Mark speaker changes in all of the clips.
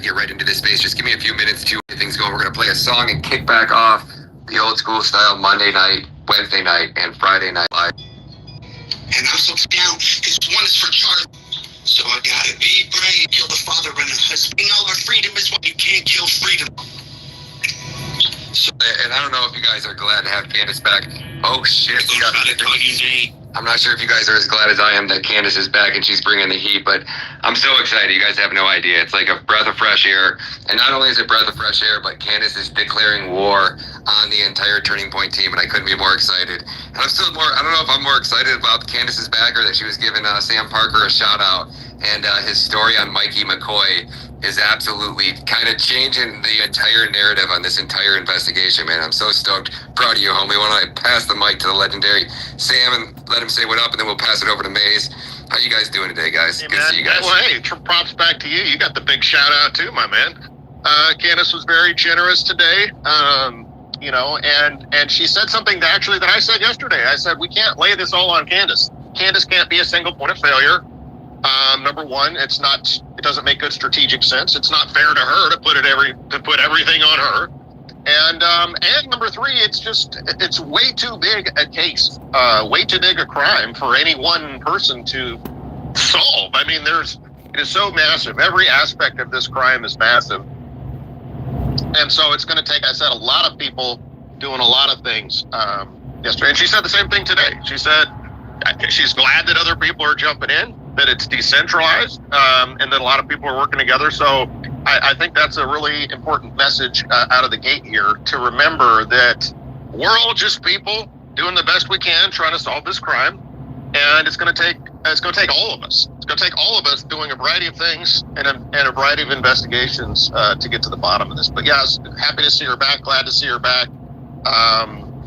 Speaker 1: to get right into this space. Just give me a few minutes to get things going. We're going to play a song and kick back off the old school style Monday night, Wednesday night, and Friday night live.
Speaker 2: And I'm so down because one is for Charlie. So I gotta be brave, kill the father and the husband. You know, our freedom is what you can't kill freedom.
Speaker 1: So, and I don't know if you guys are glad to have Candace back. Oh shit, we got I'm not sure if you guys are as glad as I am that Candace is back and she's bringing the heat, but I'm so excited. You guys have no idea. It's like a breath of fresh air. And not only is it a breath of fresh air, but Candace is declaring war on the entire Turning Point team, and I couldn't be more excited. And I'm still more, I don't know if I'm more excited about Candace's back or that she was giving Sam Parker a shout out. And his story on Mikey McCoy is absolutely kind of changing the entire narrative on this entire investigation, man. I'm so stoked. Proud of you, homie. Why don't I pass the mic to the legendary Sam and let him say what up, and then we'll pass it over to Maze. How you guys doing today, guys?
Speaker 3: Hey,
Speaker 1: good to see you guys.
Speaker 3: Well, hey, props back to you. You got the big shout out too, my man. Candace was very generous today. You know, and she said something that I said yesterday. I said, we can't lay this all on Candace. Candace can't be a single point of failure. Number one, it doesn't make good strategic sense. It's not fair to her to put everything on her. And number three, it's way too big a case, way too big a crime for any one person to solve. I mean, it is so massive. Every aspect of this crime is massive. And so it's going to take, I said, a lot of people doing a lot of things yesterday. And she said the same thing today. She said she's glad that other people are jumping in, that it's decentralized, and that a lot of people are working together. So I think that's a really important message out of the gate here, to remember that we're all just people doing the best we can trying to solve this crime, and it's going to take all of us. It's going to take all of us doing a variety of things and a variety of investigations to get to the bottom of this. But yeah, happy to see her back. Glad to see her back.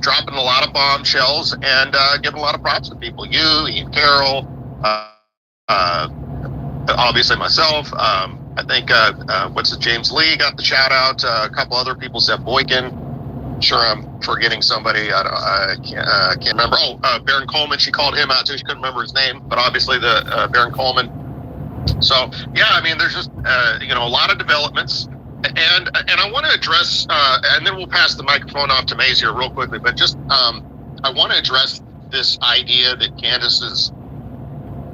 Speaker 3: Dropping a lot of bombshells and giving a lot of props to people. You, Ian Carroll, obviously myself. I think James Lee got the shout out. A couple other people, Zeb Boykin. Sure, I'm forgetting somebody. I can't remember. Baron Coleman. She called him out too. She couldn't remember his name, but obviously the Baron Coleman. So yeah, I mean, there's just a lot of developments, and I want to address, and then we'll pass the microphone off to Maze here real quickly. But just I want to address this idea that Candace is.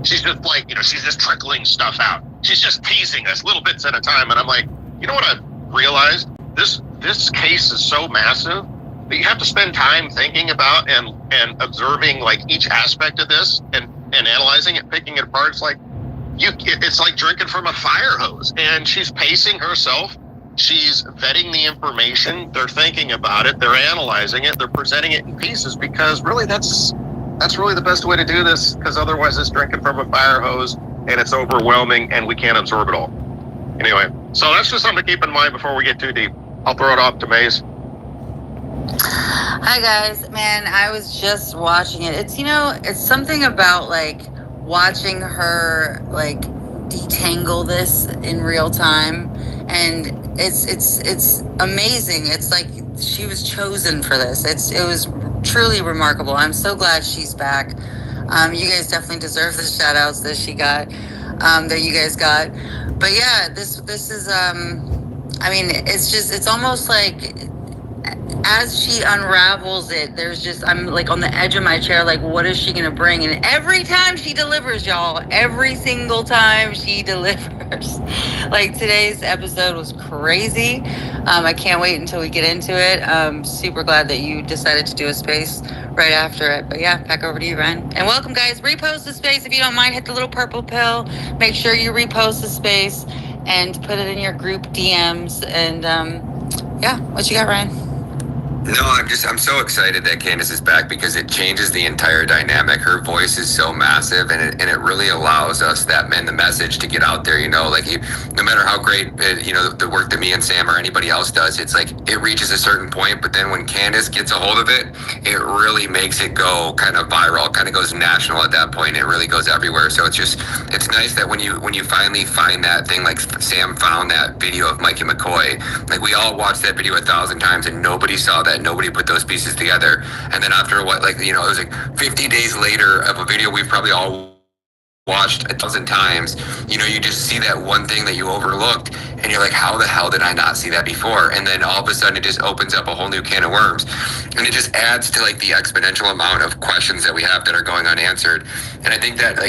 Speaker 3: She's just like, she's just trickling stuff out. She's just teasing us little bits at a time. And I'm like, you know what I realized? This case is so massive that you have to spend time thinking about and observing like each aspect of this and analyzing it, picking it apart. It's like it's like drinking from a fire hose. And she's pacing herself. She's vetting the information. They're thinking about it. They're analyzing it. They're presenting it in pieces, because really that's really the best way to do this, because otherwise it's drinking from a fire hose and it's overwhelming and we can't absorb it all. Anyway, so that's just something to keep in mind before we get too deep. I'll throw it off to Maze.
Speaker 4: Hi guys, man, I was just watching it. It's something about like watching her like detangle this in real time, and it's amazing. It's like she was chosen for this. It was truly remarkable. I'm so glad she's back. You guys definitely deserve the shout outs that she got, that you guys got. But yeah, this is it's almost like as she unravels it, I'm like on the edge of my chair, like, what is she gonna bring? And every time she delivers, y'all, every single time she delivers. Like today's episode was crazy. I can't wait until we get into it. I'm super glad that you decided to do a space right after it. But yeah, back over to you, Ryan. And welcome, guys. Repost the space if you don't mind. Hit the little purple pill. Make sure you repost the space and put it in your group DMs. And yeah, what you got, Ryan?
Speaker 1: No, I'm so excited that Candace is back, because it changes the entire dynamic. Her voice is so massive, and it really allows us the message to get out there, like no matter how great, the work that me and Sam or anybody else does, it's like it reaches a certain point, but then when Candace gets a hold of it, it really makes it go kind of viral, kind of goes national at that point. It really goes everywhere. So it's nice that when you finally find that thing, like Sam found that video of Mikey McCoy, like we all watched that video 1,000 times and nobody saw that. Nobody put those pieces together. And then after it was like 50 days later of a video we've probably all watched 1,000 times, you just see that one thing that you overlooked, and you're like, how the hell did I not see that before? And then all of a sudden it just opens up a whole new can of worms, and it just adds to like the exponential amount of questions that we have that are going unanswered. And I think that I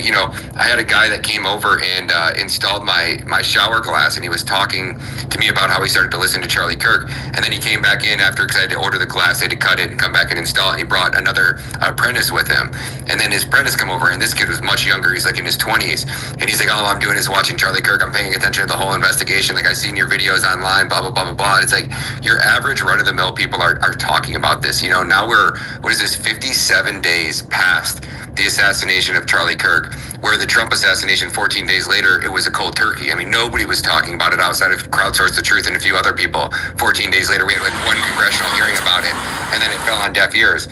Speaker 1: had a guy that came over and installed my shower glass, and he was talking to me about how he started to listen to Charlie Kirk, and then he came back in after, because I had to order the glass, I had to cut it and come back and install it, and he brought another apprentice with him, and then his apprentice come over, and this kid was much younger, he's like in his 20s, and he's like, all I'm doing is watching Charlie Kirk, I'm paying attention to the whole investigation, like I've seen your videos online, blah blah blah blah blah. And it's like your average run-of-the-mill people are talking about this. Now we're, what is this, 57 days past the assassination of Charlie Kirk, where the Trump assassination 14 days later, it was a cold turkey. I mean, nobody was talking about it outside of Crowdsource the Truth and a few other people. 14 days later, we had like one congressional hearing about it, and then it fell on deaf ears.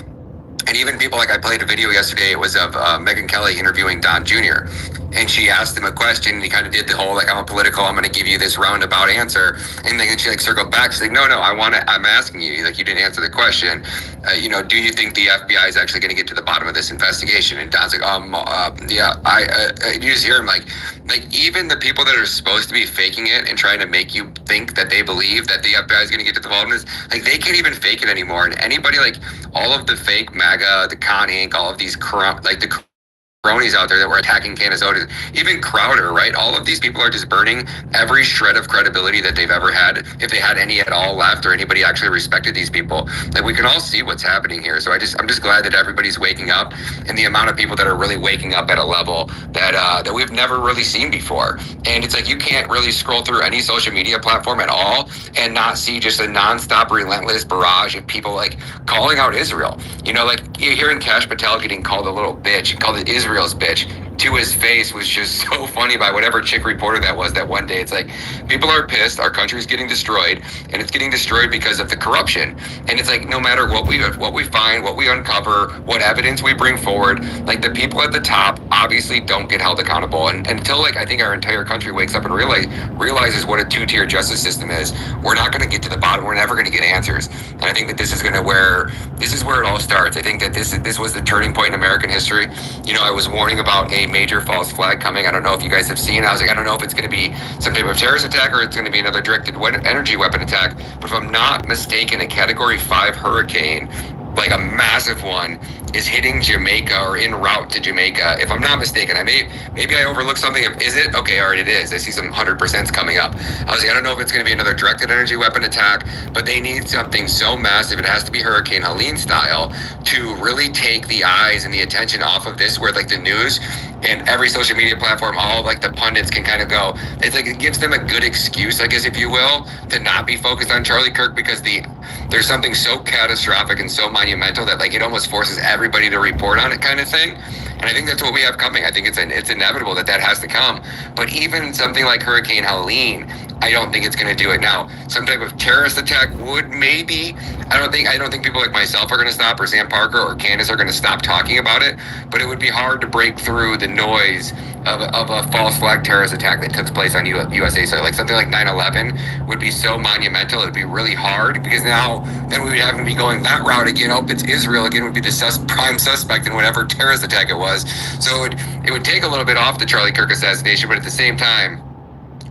Speaker 1: And even people, like I played a video yesterday, it was of Megyn Kelly interviewing Don Jr., and she asked him a question, and he kind of did the whole, like, I'm going to give you this roundabout answer. And then she like circled back, she's like, no, I'm asking you, like, you didn't answer the question. Do you think the FBI is actually going to get to the bottom of this investigation? And Don's like, yeah, you just hear him like even the people that are supposed to be faking it and trying to make you think that they believe that the FBI is going to get to the bottom of this, like, they can't even fake it anymore. And anybody, like, all of the fake MAGA, the Con Inc., all of these the cronies out there that were attacking Candace, even Crowder, right? All of these people are just burning every shred of credibility that they've ever had, if they had any at all left, or anybody actually respected these people. Like, we can all see what's happening here. So I'm just glad that everybody's waking up, and the amount of people that are really waking up at a level that we've never really seen before. And it's like, you can't really scroll through any social media platform at all and not see just a nonstop, relentless barrage of people like calling out Israel. Like you're hearing Kash Patel getting called a little bitch, called it Israel's bitch to his face, was just so funny by whatever chick reporter that was that one day. It's like, people are pissed, our country's getting destroyed, and it's getting destroyed because of the corruption. And it's like, no matter what we find, what we uncover, what evidence we bring forward, like, the people at the top obviously don't get held accountable. And until, like, I think our entire country wakes up and realizes what a two-tier justice system is, we're not going to get to the bottom. We're never going to get answers. And I think that this is where it all starts. I think that this was the turning point in American history. I was warning about a major false flag coming. I don't know if you guys have seen. I was like, I don't know if it's going to be some type of terrorist attack or it's going to be another directed energy weapon attack. But if I'm not mistaken, a Category 5 hurricane, like a massive one, is hitting Jamaica or en route to Jamaica. If I'm not mistaken, maybe I overlooked something. Is it? Okay, all right, it is. I see some 100% coming up. I was like, I don't know if it's going to be another directed energy weapon attack, but they need something so massive. It has to be Hurricane Helene style to really take the eyes and the attention off of this, where like the news and every social media platform, all like the pundits can kind of go. It's like, it gives them a good excuse, I guess, if you will, to not be focused on Charlie Kirk, because there's something so catastrophic and so monumental that like it almost forces everybody to report on it, kind of thing. And I think that's what we have coming. I think it's inevitable that has to come. But even something like Hurricane Helene, I don't think it's going to do it. Now, some type of terrorist attack would maybe. I don't think people like myself are going to stop, or Sam Parker or Candace are going to stop talking about it. But it would be hard to break through the noise of a false flag terrorist attack that took place on USA soil. Like something like 9/11 would be so monumental. It'd be really hard, because then we would have to be going that route again. Oh, it's Israel again, would be the prime suspect in whatever terrorist attack it was. So it would take a little bit off the Charlie Kirk assassination, but at the same time,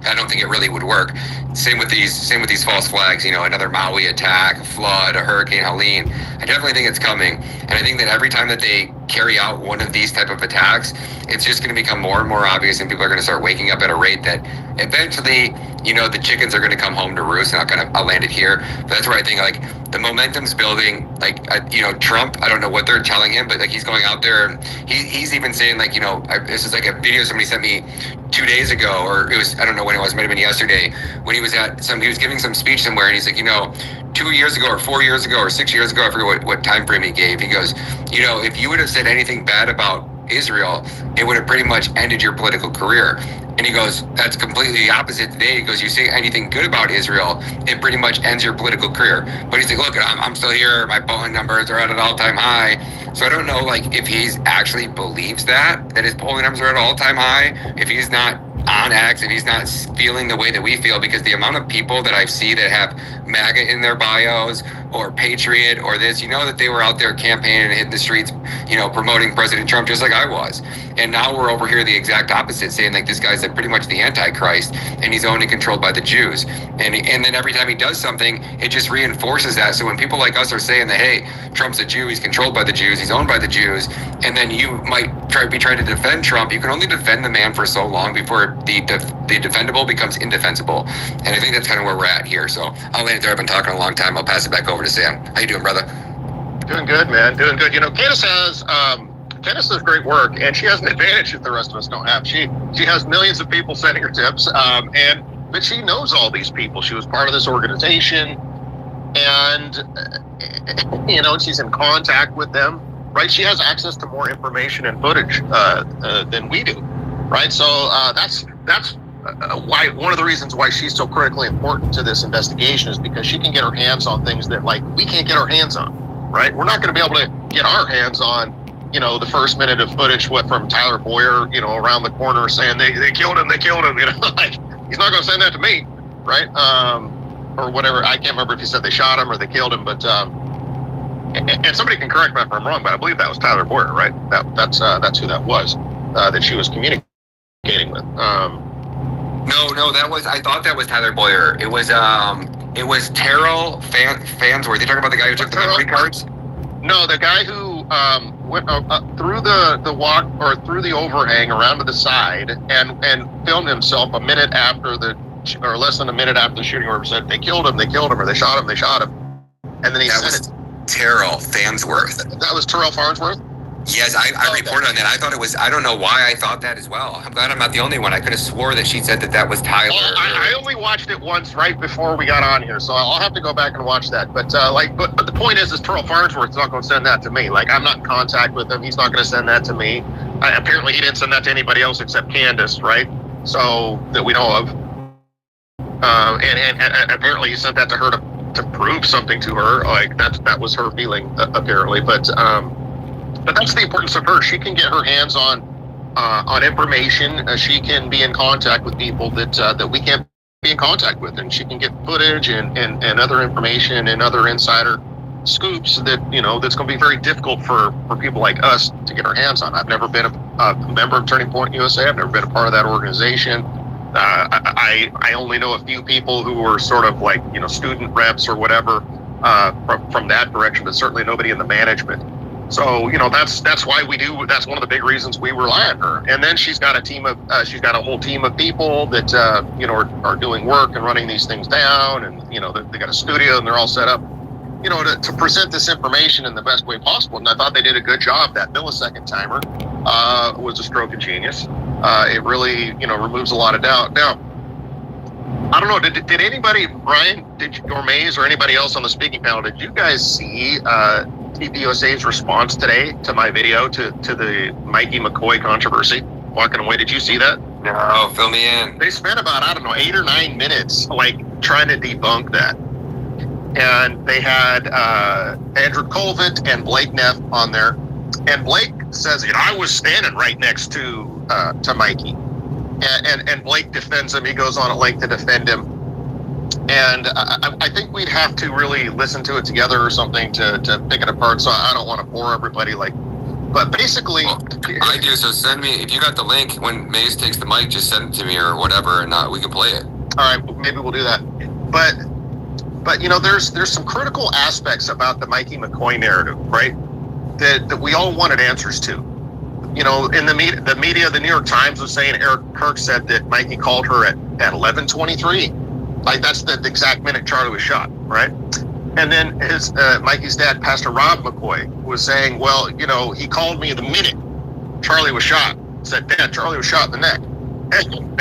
Speaker 1: I don't think it really would work. Same with these false flags, another Maui attack, a flood, a Hurricane Helene. I definitely think it's coming. And I think that every time that they carry out one of these type of attacks, it's just going to become more and more obvious, and people are going to start waking up at a rate that eventually, the chickens are going to come home to roost. And I'll land it here. But that's where I think, like, the momentum's building. Like, Trump, I don't know what they're telling him, but like, he's going out there, and he's even saying, like, this is like a video somebody sent me 2 days ago, or it was, I don't know when it was, might have been yesterday, when he was giving some speech somewhere, and he's like, 2 years ago or 4 years ago or 6 years ago, I forget what time frame he gave. He goes, if you would have said anything bad about Israel, it would have pretty much ended your political career. And he goes, that's completely the opposite today. He goes, you say anything good about Israel, it pretty much ends your political career. But he's like, look, I'm still here. My polling numbers are at an all-time high. So I don't know, like, if he's actually believes that his polling numbers are at an all-time high, if he's not on X, if he's not feeling the way that we feel, because the amount of people that I see that have MAGA in their bios, or patriot or this. You know that they were out there campaigning and hitting the streets, promoting President Trump just like I was. And now we're over here the exact opposite, saying like this guy's like pretty much the Antichrist and he's owned and controlled by the Jews. And then every time he does something, it just reinforces that. So when people like us are saying that, hey, Trump's a Jew, he's controlled by the Jews, he's owned by the Jews, and then you might be trying to defend Trump, you can only defend the man for so long before the defendable becomes indefensible. And I think that's kind of where we're at here. So I'll land it there. I've been talking a long time. I'll pass it back over to Sam. How you doing, brother?
Speaker 3: Doing good, man. Doing good. Candace does great work, and she has an advantage that the rest of us don't have. She has millions of people sending her tips, but she knows all these people. She was part of this organization, and she's in contact with them, right? She has access to more information and footage than we do, right? So that's why one of the reasons why she's so critically important to this investigation is because she can get her hands on things that like we can't get our hands on, right? We're not going to be able to get our hands on the first minute of footage from Tyler Boyer, around the corner saying they killed him, like he's not going to send that to me, right? Or whatever. I can't remember if he said they shot him or they killed him, but and somebody can correct me if I'm wrong, but I believe that was Tyler Boyer, right? That's who that was that she was communicating with.
Speaker 1: No, I thought that was Tyler Boyer. It was Terrell Fansworth. You talking about the guy who took the memory cards?
Speaker 3: No, the guy who went through the walk or through the overhang around to the side and filmed himself a minute after or less than a minute after the shooting, where he said they killed him, or they shot him, and then he said it.
Speaker 1: Terrell Fansworth.
Speaker 3: That was Terrell Farnsworth?
Speaker 1: Yes, I reported on that. I thought it was, I don't know why I thought that as well. I'm glad I'm not the only one. I could have swore that she said that was Tyler.
Speaker 3: Well, I only watched it once right before we got on here, so I'll have to go back and watch that. But but the point is Terrell Farnsworth's not going to send that to me. Like, I'm not in contact with him. He's not going to send that to me. Apparently, he didn't send that to anybody else except Candace, right? So, that we know of. And apparently he sent that to her to prove something to her. Like, that was her feeling, apparently. But that's the importance of her. She can get her hands on information. She can be in contact with people that we can't be in contact with, and she can get footage and other information and other insider scoops that that's going to be very difficult for people like us to get our hands on. I've never been a member of Turning Point USA. I've never been a part of that organization. I only know a few people who were sort of like student reps or whatever from that direction, but certainly nobody in the management. So, that's why that's one of the big reasons we rely on her. And then she's got a whole team of people that, are doing work and running these things down. And, they got a studio and they're all set up, to present this information in the best way possible. And I thought they did a good job. That millisecond timer was a stroke of genius. It really, removes a lot of doubt. Now, I don't know, did anybody, Brian, or Maze or anybody else on the speaking panel, did you guys see TPUSA's response today to my video to the Mikey McCoy controversy, walking away? Did you see that?
Speaker 1: No, fill me in.
Speaker 3: They spent about, 8 or 9 minutes trying to debunk that. And they had Andrew Colvin and Blake Neff on there. And Blake says, I was standing right next to Mikey. And Blake defends him. He goes on at length to defend him. And I think we'd have to really listen to it together or something to pick it apart. So I don't want to bore everybody. But basically,
Speaker 1: I do. So send me, if you got the link when Maze takes the mic, just send it to me or whatever, and we can play it.
Speaker 3: All right, maybe we'll do that. But there's some critical aspects about the Mikey McCoy narrative, right? That we all wanted answers to. In the media, the New York Times was saying Kirk said that Mikey called her at 11:23. Like, that's the exact minute Charlie was shot, right? And then his Mikey's dad, Pastor Rob McCoy, was saying, well, he called me the minute Charlie was shot. Said, Dad, Charlie was shot in the neck.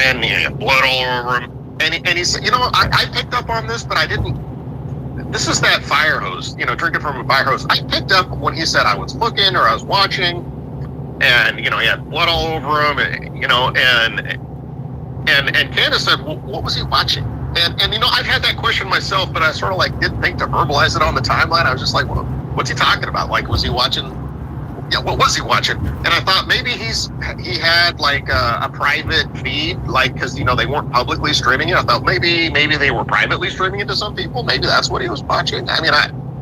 Speaker 3: And he had blood all over him. And he said, I picked up on this, but I didn't. This is that fire hose, drinking from a fire hose. I picked up when he said I was looking or I was watching, and, he had blood all over him, and Candace said, well, what was he watching? And I've had that question myself, but I sort of didn't think to verbalize it on the timeline. I was just like, well, what's he talking about? Was he watching? Yeah, what was he watching? And I thought maybe he had a private feed, because they weren't publicly streaming it. I thought maybe they were privately streaming it to some people. Maybe that's what he was watching. I mean,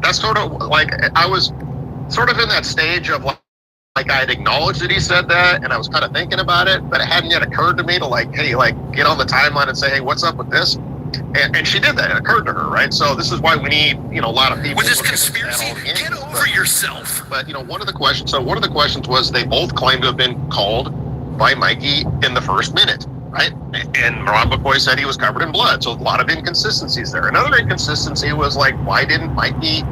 Speaker 3: that's sort of like, I was sort of in that stage of like I had acknowledged that he said that, and I was kind of thinking about it, but it hadn't yet occurred to me to like, hey, like get on the timeline and say, hey, what's up with this? And she did that. It occurred to her, right? So this is why we need, a lot of people.
Speaker 2: With this conspiracy, get over yourself.
Speaker 3: But one of the questions was they both claimed to have been called by Mikey in the first minute, right? And Rob McCoy said he was covered in blood. So a lot of inconsistencies there. Another inconsistency was like, why didn't Mikey,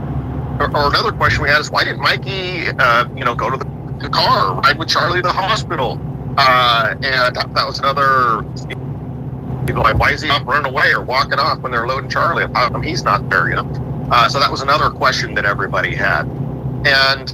Speaker 3: or another question we had is, why didn't Mikey, go to the car, ride with Charlie to the hospital? And that was another, like, why is he not running away or walking off when they're loading Charlie? How come he's not there, So that was another question that everybody had. And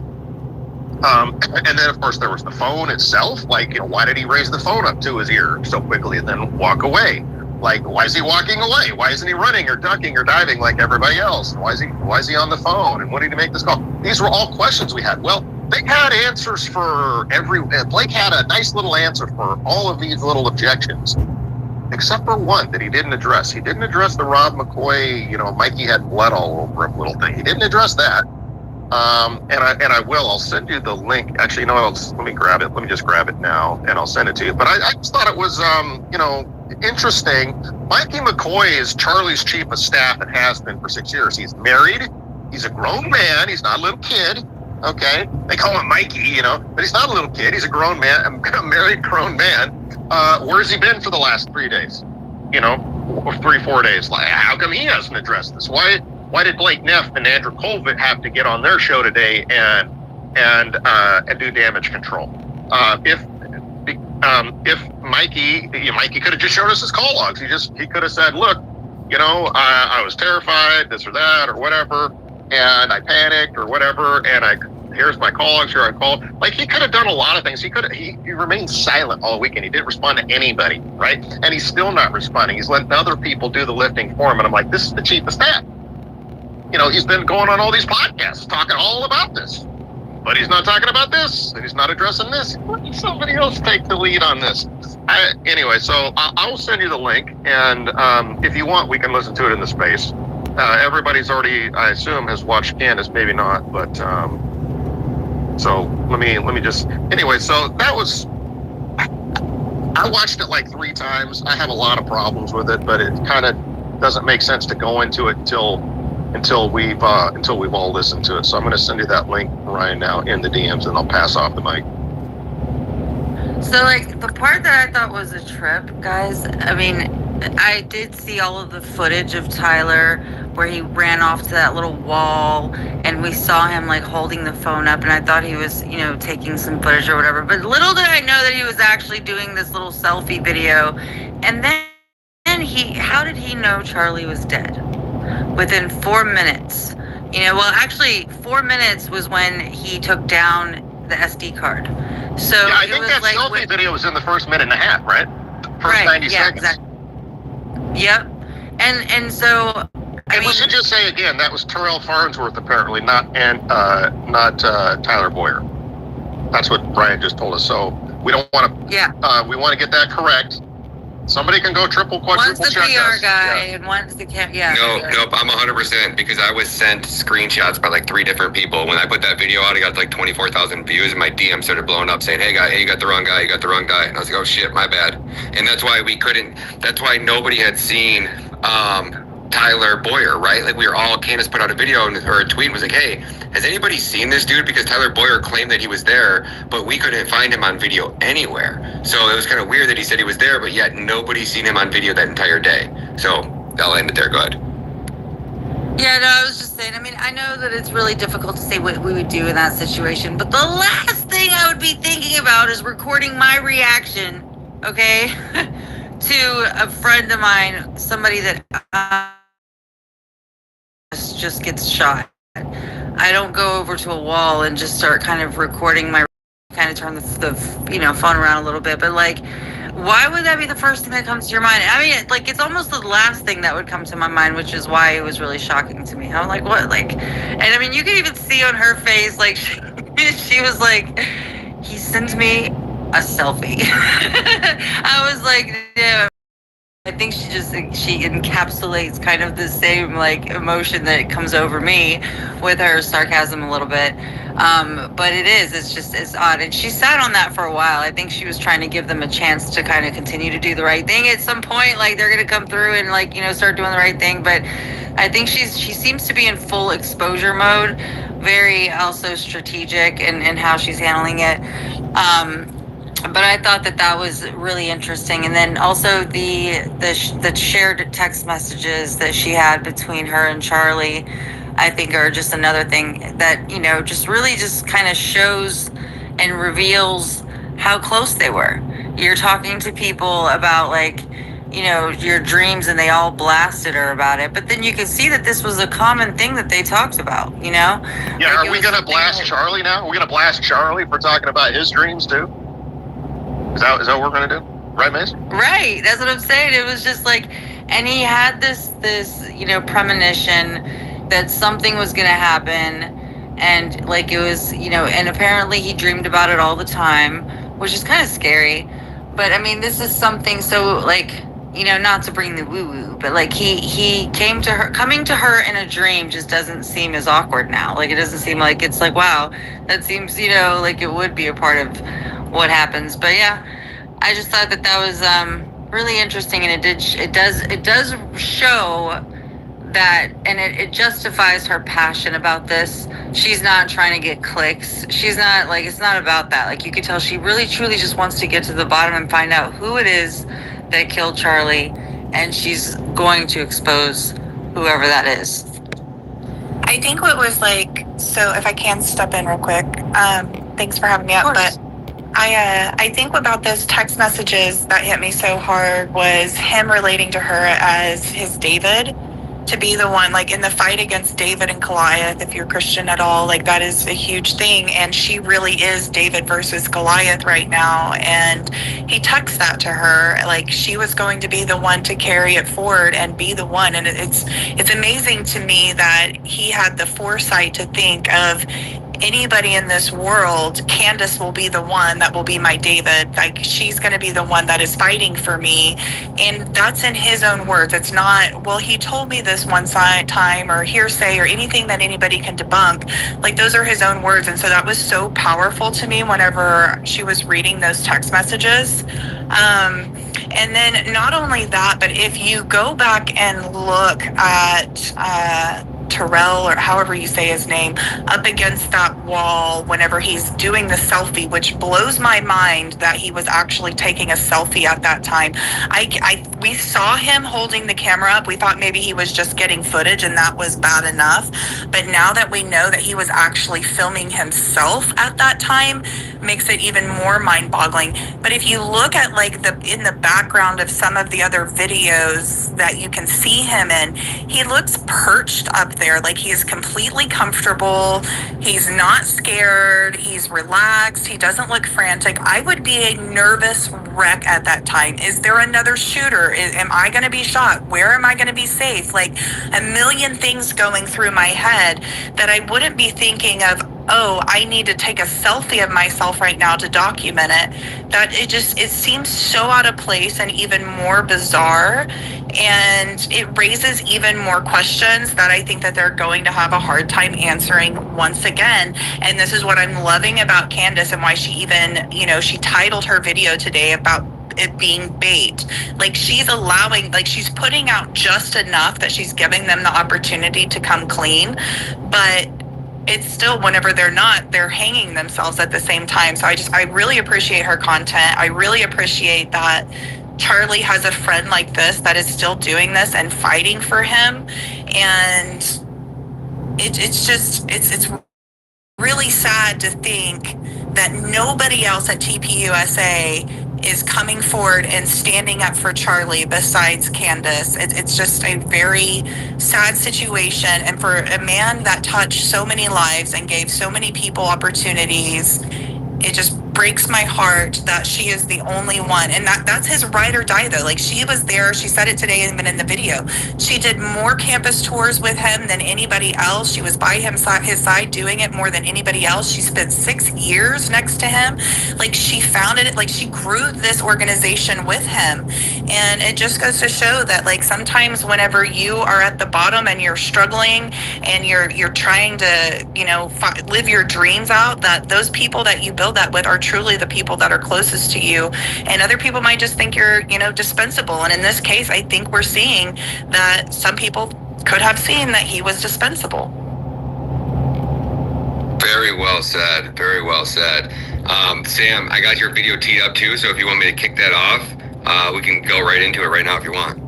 Speaker 3: then, of course, there was the phone itself. Like, why did he raise the phone up to his ear so quickly and then walk away? Like, why is he walking away? Why isn't he running or ducking or diving like everybody else? Why is he on the phone? And when did he make this call? These were all questions we had. Well, they had answers for Blake had a nice little answer for all of these little objections, except for one that he didn't address. He didn't address the Rob McCoy, Mikey had blood all over him little thing. He didn't address that. And I will. I'll send you the link. Actually, let me grab it. Let me just grab it now, and I'll send it to you. But I just thought it was, interesting. Mikey McCoy is Charlie's chief of staff and has been for 6 years. He's married. He's a grown man. He's not a little kid. Okay, they call him Mikey, but he's not a little kid. He's a grown man, a married grown man. Where's he been for the last 3 days? 3-4 days. Like, how come he hasn't addressed this? Why did Blake Neff and Andrew Colvin have to get on their show today and do damage control? If Mikey could have just showed us his call logs. He could have said, look, I was terrified, this or that or whatever, and I panicked or whatever, and here's my call logs, here I called. Like, he could have done a lot of things. He remained silent all weekend. He didn't respond to anybody, right? And he's still not responding. He's letting other people do the lifting for him. And I'm like, this is the chief of staff. He's been going on all these podcasts talking all about this, but he's not talking about this, and he's not addressing this. Let somebody else take the lead on this. Anyway, so I will send you the link, and if you want, we can listen to it in the space. Everybody's already, I assume, has watched Candace, maybe not, but so let me just, anyway, so that was, I watched it like 3 times. I have a lot of problems with it, but it kind of doesn't make sense to go into it until we've all listened to it. So I'm going to send you that link, Ryan, now in the DMs, and I'll pass off the mic.
Speaker 4: So, like, the part that I thought was a trip, guys, I mean, I did see all of the footage of Tyler where he ran off to that little wall, and we saw him, like, holding the phone up, and I thought he was, taking some footage or whatever. But little did I know that he was actually doing this little selfie video. And then how did he know Charlie was dead? Within 4 minutes. Actually, 4 minutes was when he took down the SD card. So
Speaker 3: yeah, I think that selfie video was in the first minute and a half, right? First 90 seconds.
Speaker 4: Exactly. Yep. And so
Speaker 3: we should just say again, that was Terrell Farnsworth apparently, not Tyler Boyer. That's what Brian just told us. So we don't want to. We want to get that correct. Somebody can go triple, quadruple check us.
Speaker 4: One's the PR guy and one's the
Speaker 1: Nope, I'm 100% because I was sent screenshots by like 3 different people. When I put that video out, I got like 24,000 views, and my DM started blowing up saying, hey, guy, you got the wrong guy, you got the wrong guy. And I was like, oh, shit, my bad. And that's why that's why nobody had seen Tyler Boyer, right? Like, we were all, Candace put out a video or a tweet and was like, hey, has anybody seen this dude? Because Tyler Boyer claimed that he was there, but we couldn't find him on video anywhere. So it was kind of weird that he said he was there, but yet nobody's seen him on video that entire day. So I'll end it there. Go ahead.
Speaker 4: Yeah, no, I was just saying, I mean, I know that it's really difficult to say what we would do in that situation, but the last thing I would be thinking about is recording my reaction, okay, to a friend of mine, somebody that just gets shot. I don't go over to a wall and just start kind of recording my, kind of turn the phone around a little bit, but like, why would that be the first thing that comes to your mind? I mean, like, it's almost the last thing that would come to my mind, which is why it was really shocking to me. I'm like, what? Like, and I mean, you can even see on her face, like, she was like, he sent me a selfie. I was like, yeah, I think she encapsulates kind of the same like emotion that comes over me with her sarcasm a little bit. But it's odd. And she sat on that for a while. I think she was trying to give them a chance to kind of continue to do the right thing at some point. Like they're going to come through and like, start doing the right thing. But I think she seems to be in full exposure mode, very also strategic in how she's handling it. But I thought that was really interesting. And then also the shared text messages that she had between her and Charlie, I think are just another thing that, just really just kind of shows and reveals how close they were. You're talking to people about like, your dreams, and they all blasted her about it. But then you can see that this was a common thing that they talked about,
Speaker 3: Yeah,
Speaker 4: like
Speaker 3: are we going to blast Charlie now? Are we going to blast Charlie for talking about his dreams too? Is that what we're going to do? Right, Mace?
Speaker 4: Right. That's what I'm saying. It was just like, and he had this premonition that something was going to happen. And like, it was, and apparently he dreamed about it all the time, which is kind of scary. But I mean, this is something so like, not to bring the woo-woo, but like he coming to her in a dream just doesn't seem as awkward now. Like, it doesn't seem like it's like, wow, that seems, like it would be a part of what happens. But yeah, I just thought that was really interesting, and it does show that, and it justifies her passion about this. She's not trying to get clicks. She's not like, it's not about that. Like, you could tell she really truly just wants to get to the bottom and find out who it is that killed Charlie, and she's going to expose whoever that is.
Speaker 5: I think what was like, so if I can step in real quick, thanks for having me up, but I think about those text messages that hit me so hard was him relating to her as his David, to be the one, like in the fight against David and Goliath, if you're Christian at all, like that is a huge thing. And she really is David versus Goliath right now. And he texts that to her, like she was going to be the one to carry it forward and be the one. And it's amazing to me that he had the foresight to think of anybody in this world, Candace will be the one that will be my David. Like, she's going to be the one that is fighting for me. And that's in his own words. It's not, well, he told me this one time, or hearsay, or anything that anybody can debunk. Like, those are his own words. And so that was so powerful to me whenever she was reading those text messages. And then not only that, but if you go back and look at Terrell, or however you say his name, up against that wall whenever he's doing the selfie, which blows my mind that he was actually taking a selfie at that time. We saw him holding the camera up. We thought maybe he was just getting footage, and that was bad enough. But now that we know that he was actually filming himself at that time, makes it even more mind-boggling. But if you look at like in the background of some of the other videos that you can see him in, he looks perched up there, like he's completely comfortable. He's not scared. He's relaxed. He doesn't look frantic. I would be a nervous wreck at that time. Is there another shooter? Am I going to be shot? Where am I going to be safe? Like, a million things going through my head that I wouldn't be thinking of, oh, I need to take a selfie of myself right now to document it. That it seems so out of place and even more bizarre. And it raises even more questions that I think that they're going to have a hard time answering once again. And this is what I'm loving about Candace, and why she even, she titled her video today about it being bait. Like, she's allowing, like, she's putting out just enough that she's giving them the opportunity to come clean. But it's still, whenever they're not, they're hanging themselves at the same time. So I really appreciate her content. I really appreciate that Charlie has a friend like this that is still doing this and fighting for him. And it's really sad to think that nobody else at TPUSA is coming forward and standing up for Charlie besides Candace. It's just a very sad situation. And for a man that touched so many lives and gave so many people opportunities, it just breaks my heart that she is the only one. And that's his ride or die, though. Like, she was there. She said it today, even in the video. She did more campus tours with him than anybody else. She was by his side doing it more than anybody else. She spent 6 years next to him. Like, she founded it. Like, she grew this organization with him. And it just goes to show that, like, sometimes whenever you are at the bottom and you're struggling and you're trying to, you know, live your dreams out, that those people that you build that with are truly the people that are closest to you. And other people might just think you're, you know, dispensable. And in this case, I think we're seeing that some people could have seen that he was dispensable.
Speaker 1: Very well said. Very well said. Sam, I got your video teed up too, so if you want me to kick that off, we can go right into it right now if you want.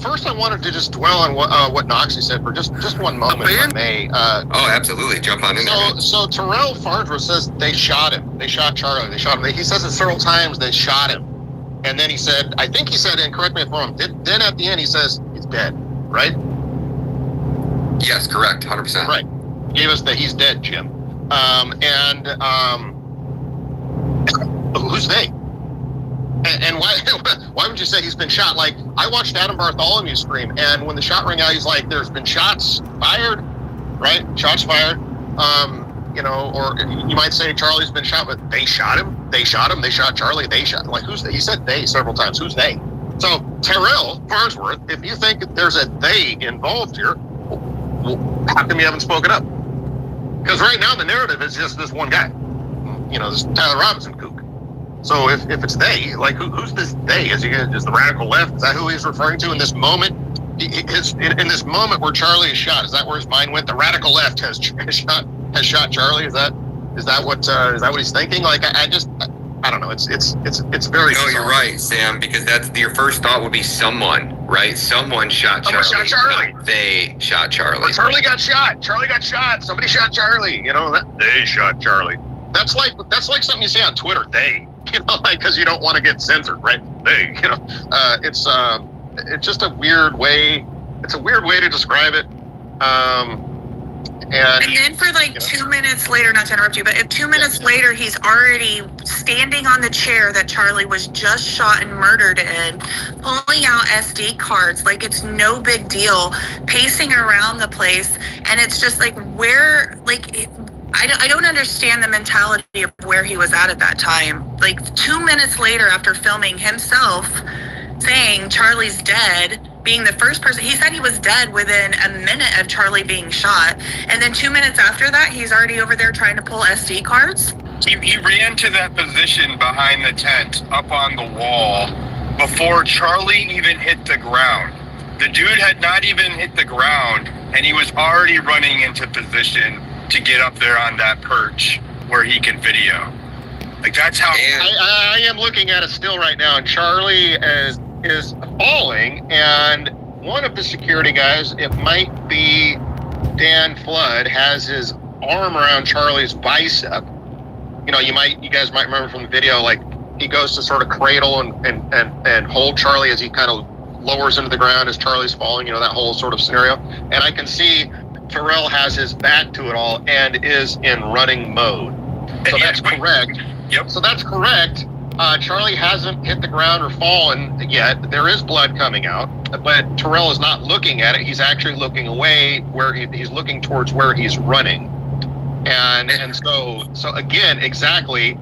Speaker 3: First I wanted to just dwell on what Noxie said for just one moment, if I may.
Speaker 1: Oh, absolutely. Jump on in there.
Speaker 3: So Terrell Farnsworth says they shot him. They shot Charlie. They shot him. He says it several times, they shot him. And then he said, I think he said, and correct me if I'm wrong, then at the end he says he's dead, right?
Speaker 1: Yes, correct. 100%.
Speaker 3: Right. Gave us the he's dead, Jim. Who's they? And why would you say he's been shot? Like, I watched Adam Bartholomew scream, and when the shot rang out, he's like, there's been shots fired, right? Shots fired. You know, or you might say Charlie's been shot, but they shot him. They shot him. They shot Charlie. They shot. Like, who's they? He said they several times. Who's they? So Terrell Farnsworth, if you think there's a they involved here, how come you haven't spoken up? Because right now the narrative is just this one guy, you know, this Tyler Robinson kook. So if it's they, like who's this they? Is the radical left? Is that who he's referring to in this moment? In this moment where Charlie is shot, is that where his mind went? The radical left has shot Charlie. Is that what he's thinking? Like I don't know. It's very.
Speaker 1: No, you're right, Sam. Because that's your first thought would be someone, right? Someone shot Charlie.
Speaker 3: Someone shot Charlie.
Speaker 1: No, they shot Charlie.
Speaker 3: But Charlie got shot. Charlie got shot. Somebody shot Charlie. You know they shot Charlie. That's like something you say on Twitter. They, you know, like because you don't want to get censored, right? They, you know, it's just a weird way. It's a weird way to describe it. And
Speaker 5: then for like 2 minutes later, not to interrupt you, but 2 minutes later, he's already standing on the chair that Charlie was just shot and murdered in, pulling out SD cards like it's no big deal, pacing around the place. And it's just like, where, like, I don't understand the mentality of where he was at that time. Like 2 minutes later after filming himself saying Charlie's dead, being the first person, he said he was dead within a minute of Charlie being shot. And then 2 minutes after that, he's already over there trying to pull SD cards.
Speaker 6: He ran to that position behind the tent, up on the wall, before Charlie even hit the ground. The dude had not even hit the ground, and he was already running into position to get up there on that perch where he can video. Like, that's how...
Speaker 3: I am looking at it still right now, and Charlie is falling, and one of the security guys, it might be Dan Flood, has his arm around Charlie's bicep. You know, you guys might remember from the video, like he goes to sort of cradle and hold Charlie as he kind of lowers into the ground as Charlie's falling, you know, that whole sort of scenario. And I can see Terrell has his back to it all and is in running mode. So that's correct.
Speaker 6: Yep.
Speaker 3: So that's correct. Charlie hasn't hit the ground or fallen yet. There is blood coming out, but Terrell is not looking at it. He's actually looking away where he's looking towards where he's running. And so again, exactly,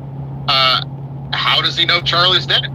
Speaker 3: how does he know Charlie's dead?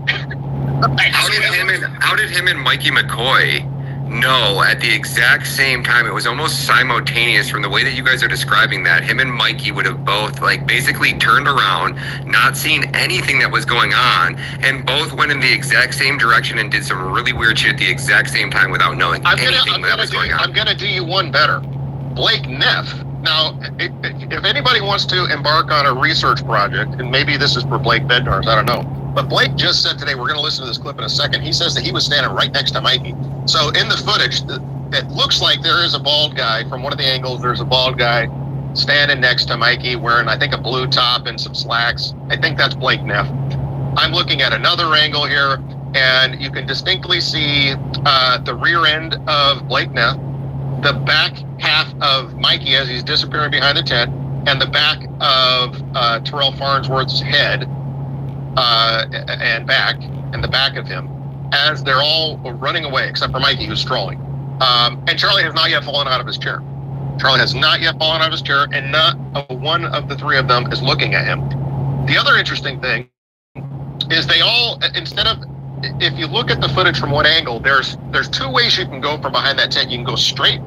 Speaker 1: How did him and Mikey McCoy know at the exact same time? It was almost simultaneous from the way that you guys are describing that. Him and Mikey would have both like basically turned around, not seen anything that was going on, and both went in the exact same direction and did some really weird shit at the exact same time without knowing anything that was going on.
Speaker 3: I'm gonna do you one better. Blake Neff. Now, if anybody wants to embark on a research project, and maybe this is for Blake Bednarz, I don't know, but Blake just said today, we're going to listen to this clip in a second, he says that he was standing right next to Mikey. So in the footage, it looks like there is a bald guy. From one of the angles, there's a bald guy standing next to Mikey wearing, I think, a blue top and some slacks. I think that's Blake Neff. I'm looking at another angle here, and you can distinctly see the rear end of Blake Neff, the back half of Mikey as he's disappearing behind the tent, and the back of Terrell Farnsworth's head and the back of him, as they're all running away, except for Mikey, who's strolling. And Charlie has not yet fallen out of his chair. Charlie has not yet fallen out of his chair, and not one of the three of them is looking at him. The other interesting thing is they all, instead of, if you look at the footage from one angle, there's two ways you can go from behind that tent. You can go straight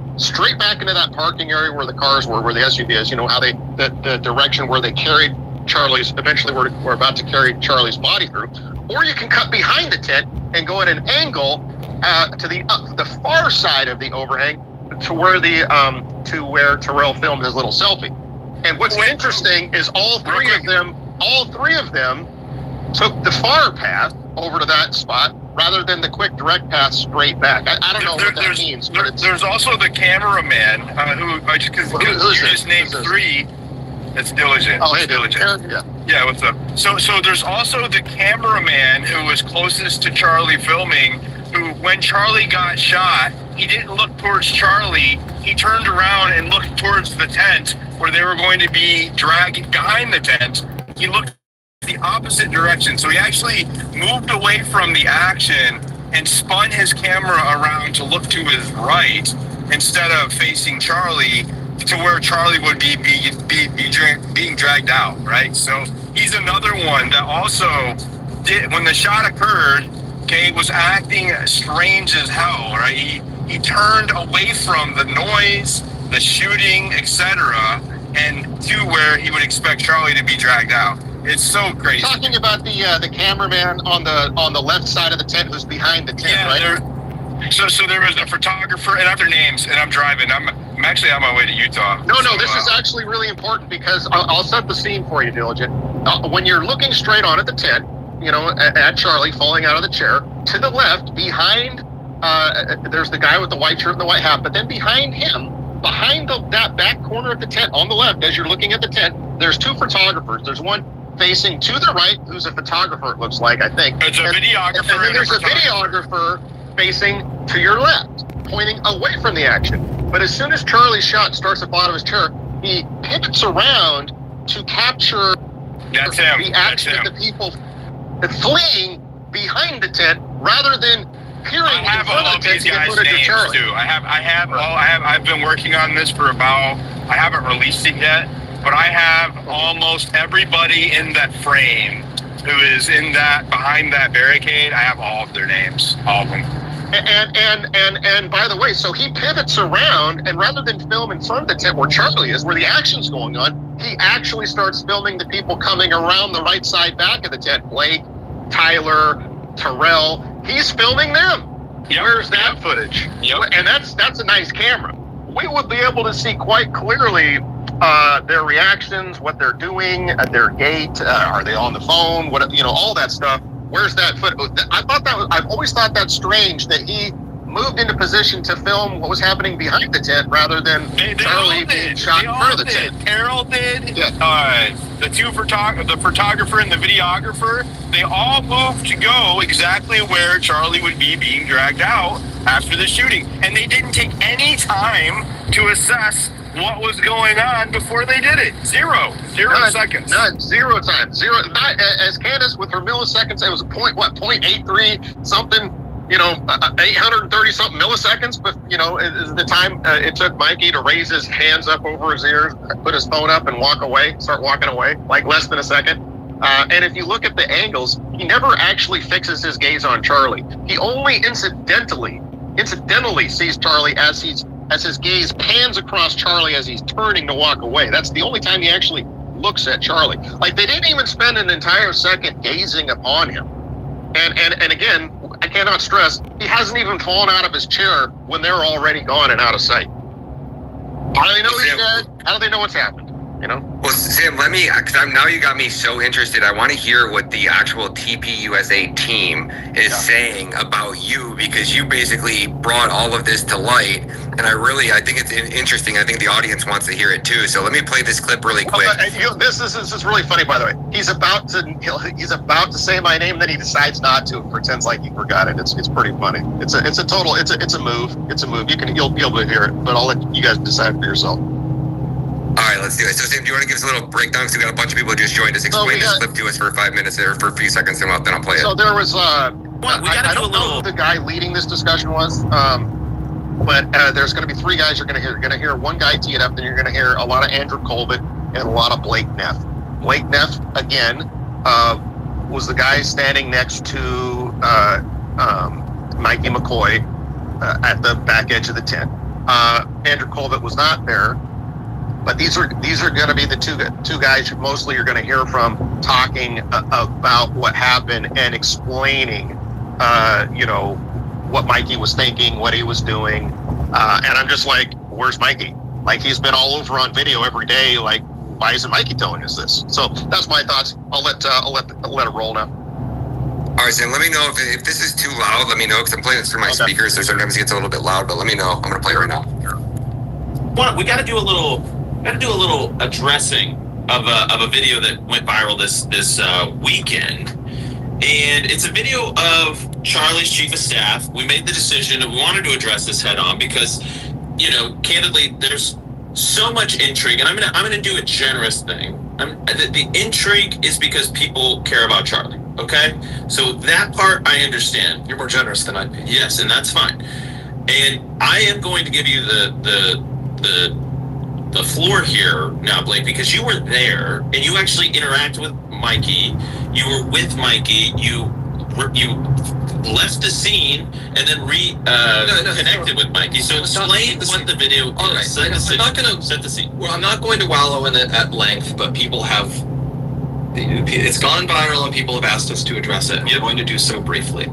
Speaker 3: back into that parking area where the cars were, where the SUV is, you know, how the direction where they carried Charlie's, eventually we're about to carry Charlie's body through, or you can cut behind the tent and go at an angle to the far side of the overhang to where where Terrell filmed his little selfie. And what's interesting is all three of them took the far path over to that spot rather than the quick direct path straight back. I don't know what that means. But
Speaker 6: there's also the cameraman who because you just named three. It's Diligent.
Speaker 3: Oh, hey,
Speaker 6: Diligent. Yeah, what's up? So there's also the cameraman who was closest to Charlie filming, who, when Charlie got shot, he didn't look towards Charlie. He turned around and looked towards the tent where they were going to be dragging behind the tent. He looked the opposite direction. So he actually moved away from the action and spun his camera around to look to his right instead of facing Charlie, to where Charlie would be being dragged out, right? So he's another one that also did, when the shot occurred, okay, was acting strange as hell, right? He turned away from the noise, the shooting, etc., and to where he would expect Charlie to be dragged out. It's so crazy.
Speaker 3: Talking about the cameraman on the left side of the tent who's behind the tent, right?
Speaker 6: So there was a photographer, and I have their names, and I'm driving. I'm actually on my way to Utah.
Speaker 3: No, this is actually really important because I'll set the scene for you, Diligent. When you're looking straight on at the tent, you know, at Charlie falling out of the chair, to the left, behind, there's the guy with the white shirt and the white hat, but then behind him, behind that back corner of the tent, on the left, as you're looking at the tent, there's two photographers. There's one facing to the right, who's a photographer, it looks like, I think.
Speaker 6: It's a videographer.
Speaker 3: And then there's a videographer facing to your left, pointing away from the action. But as soon as Charlie's shot starts to fall out of his chair, he pivots around to capture the action of the people fleeing behind the tent rather than peering in front of the tent to get footage of Charlie.
Speaker 6: Too. I've been working on this for I haven't released it yet, but I have almost everybody in that frame who is behind that barricade. I have all of their names, all of them.
Speaker 3: And by the way, so he pivots around, and rather than film in front of the tent where Charlie is, where the action's going on, he actually starts filming the people coming around the right side back of the tent. Blake, Tyler, Terrell, he's filming them.
Speaker 6: Yep.
Speaker 3: Where's that footage?
Speaker 6: Yep.
Speaker 3: And that's a nice camera. We would be able to see quite clearly their reactions, what they're doing, their gait, are they on the phone, all that stuff. Where's that foot? I've always thought that's strange that he moved into position to film what was happening behind the tent rather than Charlie being shot in front of the tent.
Speaker 6: Carol did. Yeah. The photographer and the videographer, they all moved to go exactly where Charlie would be being dragged out after the shooting. And they didn't take any time to assess what was going on before they did it. Zero seconds.
Speaker 3: None. 0 time. Not, as Candace with her milliseconds, it was 0.83 something, 830 something milliseconds, but is the time it took Mikey to raise his hands up over his ears, put his phone up and start walking away, like less than a second. And if you look at the angles, he never actually fixes his gaze on Charlie. He only incidentally sees Charlie as his gaze pans across Charlie as he's turning to walk away. That's the only time he actually looks at Charlie. Like, they didn't even spend an entire second gazing upon him. And again, I cannot stress, he hasn't even fallen out of his chair when they're already gone and out of sight. How do they know he's dead? How do they know what's happened?
Speaker 1: Well, Sam, because now you got me so interested. I want to hear what the actual TPUSA team is saying about you, because you basically brought all of this to light, and I think it's interesting. I think the audience wants to hear it too. So let me play this clip really quick.
Speaker 3: This is really funny, by the way. He's about to say my name, then he decides not to and pretends like he forgot it. It's pretty funny. It's a move. It's a move. You'll be able to hear it, but I'll let you guys decide for yourself.
Speaker 1: All right, let's do it. So, Sam, do you want to give us a little breakdown? Because we got a bunch of people who just joined us. Explain this clip to us for 5 minutes or for a few seconds, and then I'll play it.
Speaker 3: So there was
Speaker 7: I
Speaker 3: don't know who the guy leading this discussion was, but there's going to be three guys you're going to hear. You're going to hear one guy tee it up, then you're going to hear a lot of Andrew Colvin and a lot of Blake Neff. Blake Neff, again, was the guy standing next to Mikey McCoy at the back edge of the tent. Andrew Colvin was not there. But these are going to be the two guys who mostly you're going to hear from talking about what happened and explaining, what Mikey was thinking, what he was doing, and I'm just like, where's Mikey? Like, he's been all over on video every day. Like, why isn't Mikey telling us this? So that's my thoughts. I'll let it roll now.
Speaker 1: All right, Sam. Let me know if this is too loud. Let me know, because I'm playing this through my speakers, so sometimes it gets a little bit loud. But let me know. I'm going to play it right now.
Speaker 7: We got to do a little addressing of a video that went viral this weekend, and it's a video of Charlie's chief of staff. We made the decision and we wanted to address this head on because, candidly, there's so much intrigue, and I'm gonna do a generous thing. The intrigue is because people care about Charlie. Okay, so that part I understand. You're more generous than I. Yes, and that's fine. And I am going to give you the floor here now, Blake, because you were there and you actually interacted with Mikey. You were with Mikey. You left the scene and then connected with Mikey. So explain what the video is.
Speaker 8: All right, I'm not going to set the scene. Well, I'm not going to wallow in it at length, but people have. It's gone viral and people have asked us to address it. I'm going to do so briefly.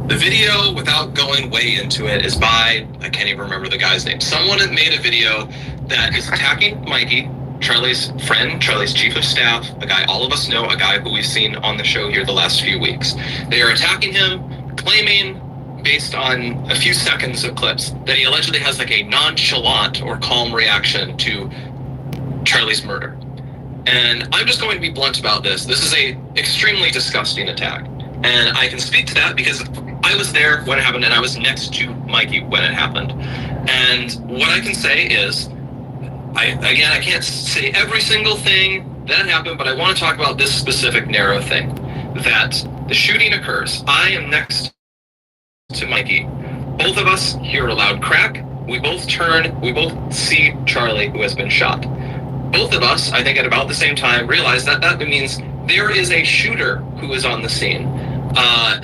Speaker 8: The video, without going way into it, is by, I can't even remember the guy's name. Someone had made a video that is attacking Mikey, Charlie's friend, Charlie's chief of staff, a guy all of us know, a guy who we've seen on the show here the last few weeks. They are attacking him, claiming, based on a few seconds of clips, that he allegedly has like a nonchalant or calm reaction to Charlie's murder. And I'm just going to be blunt about this. This is a extremely disgusting attack. And I can speak to that because I was there when it happened and I was next to Mikey when it happened. And what I can say is, I can't say every single thing that happened, but I want to talk about this specific narrow thing. That the shooting occurs. I am next to Mikey. Both of us hear a loud crack. We both turn. We both see Charlie, who has been shot. Both of us, I think at about the same time, realize that means there is a shooter who is on the scene.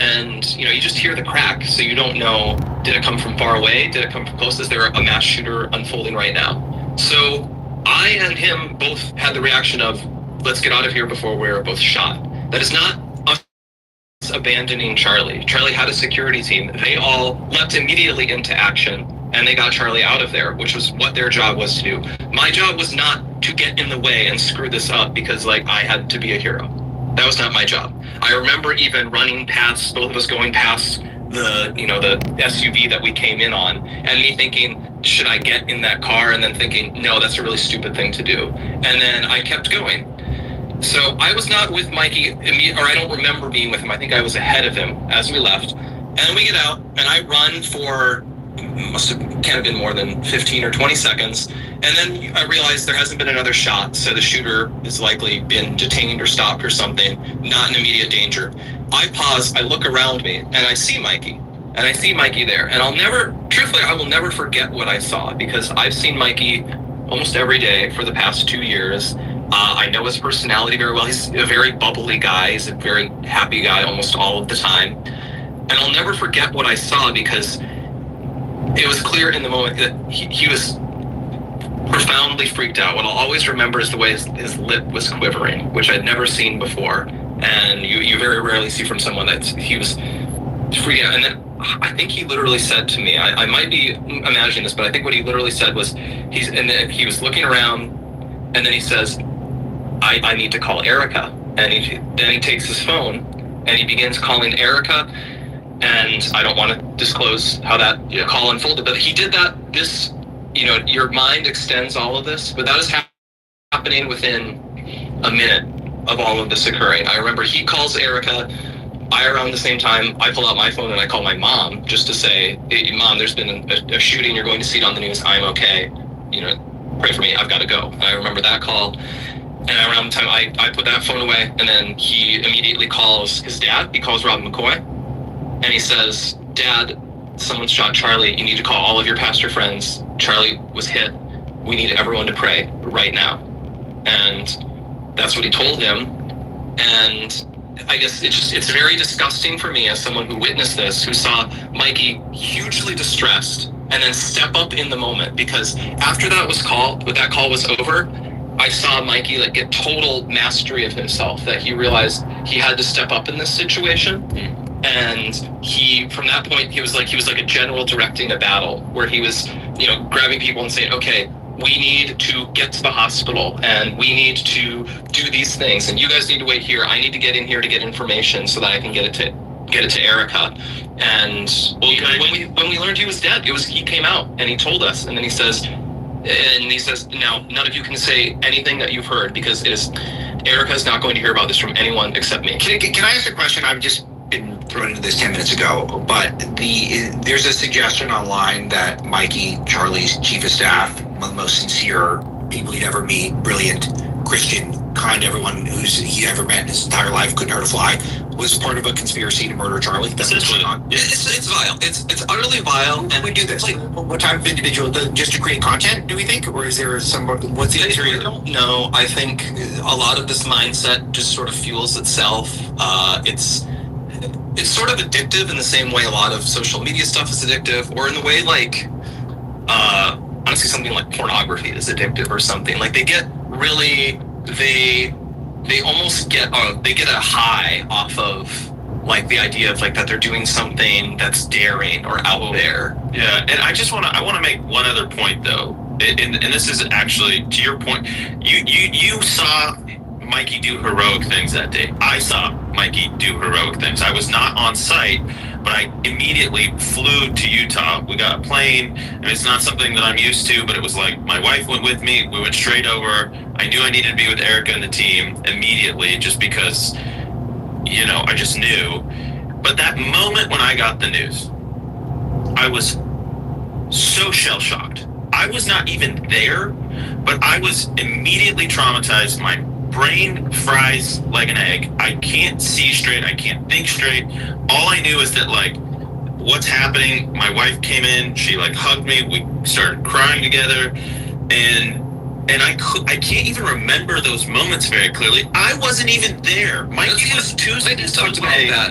Speaker 8: And, you just hear the crack, so you don't know, did it come from far away? Did it come from close? Is there a mass shooter unfolding right now? So I and him both had the reaction of, let's get out of here before we're both shot. That is not us abandoning Charlie. Charlie had a security team. They all leapt immediately into action, and they got Charlie out of there, which was what their job was to do. My job was not to get in the way and screw this up because, I had to be a hero. That was not my job. I remember even running past, both of us going past the SUV that we came in on, and me thinking, should I get in that car? And then thinking, no, that's a really stupid thing to do. And then I kept going. So I was not with Mikey, or I don't remember being with him. I think I was ahead of him as we left. And we get out, and I run for, can't have been more than 15 or 20 seconds. And then I realized there hasn't been another shot, so the shooter has likely been detained or stopped or something, not in immediate danger. I pause, I look around me, and I see Mikey. And I see Mikey there. And I will never forget what I saw, because I've seen Mikey almost every day for the past 2 years. I know his personality very well. He's a very bubbly guy. He's a very happy guy almost all of the time. And I'll never forget what I saw, because it was clear in the moment that he was profoundly freaked out. What I'll always remember is the way his lip was quivering, which I'd never seen before. And you very rarely see from someone that he was freaking out. And then I think he literally said to me, I might be imagining this, but I think what he literally said was, he was looking around, and then he says, I need to call Erica. And then he takes his phone and he begins calling Erica. And I don't want to disclose how that call unfolded, but he did that. Your mind extends all of this, but that is happening within a minute of all of this occurring. I remember he calls Erica. Around the same time, I pull out my phone and I call my mom just to say, hey, Mom, there's been a shooting. You're going to see it on the news. I'm okay. pray for me, I've got to go. I remember that call. And around the time I put that phone away, and then he immediately calls his dad. He calls Rob McCoy, and he says, Dad, someone shot Charlie. You need to call all of your pastor friends. Charlie was hit. We need everyone to pray right now. And that's what he told him. And I guess it's very disgusting for me as someone who witnessed this, who saw Mikey hugely distressed and then step up in the moment, because after that call was over, I saw Mikey like get total mastery of himself, that he realized he had to step up in this situation. And he, from that point, he was like a general directing a battle, where he was, grabbing people and saying, okay, we need to get to the hospital and we need to do these things, and you guys need to wait here. I need to get in here to get information so that I can get it to Erica. And when we learned he was dead, he came out and he told us, and then he says, now none of you can say anything that you've heard, because Erica's not going to hear about this from anyone except me.
Speaker 2: Can I ask a question? I've just been thrown into this 10 minutes ago, but there's a suggestion online that Mikey, Charlie's chief of staff, one of the most sincere people you'd ever meet, brilliant, Christian, kind, everyone he ever met in his entire life, couldn't hurt a fly, was part of a conspiracy to murder Charlie. That's what's going on.
Speaker 8: It's vile. It's utterly vile.
Speaker 2: And we do this. Like, what type of individual? Just to create content, do we think? Or is there what's the answer?
Speaker 8: I don't know. I think a lot of this mindset just sort of fuels itself. It's sort of addictive in the same way a lot of social media stuff is addictive, or in the way like honestly something like pornography is addictive or something. Like they almost get a high off of like the idea of like that they're doing something that's daring or out there.
Speaker 7: Yeah, and I want to make one other point though, and this is actually to your point. You saw Mikey do heroic things that day. I saw Mikey do heroic things. I was not on site, but I immediately flew to Utah. We got a plane, and it's not something that I'm used to, but it was like my wife went with me. We went straight over. I knew I needed to be with Erica and the team immediately, just because, I just knew. But that moment when I got the news, I was so shell-shocked. I was not even there, but I was immediately traumatized. My brain fries like an egg. I can't see straight. I can't think straight. All I knew is that, like, what's happening? My wife came in. She, like, hugged me. We started crying together. And I can't even remember those moments very clearly. I wasn't even there. Mikey was Tuesday.
Speaker 8: Talked about that.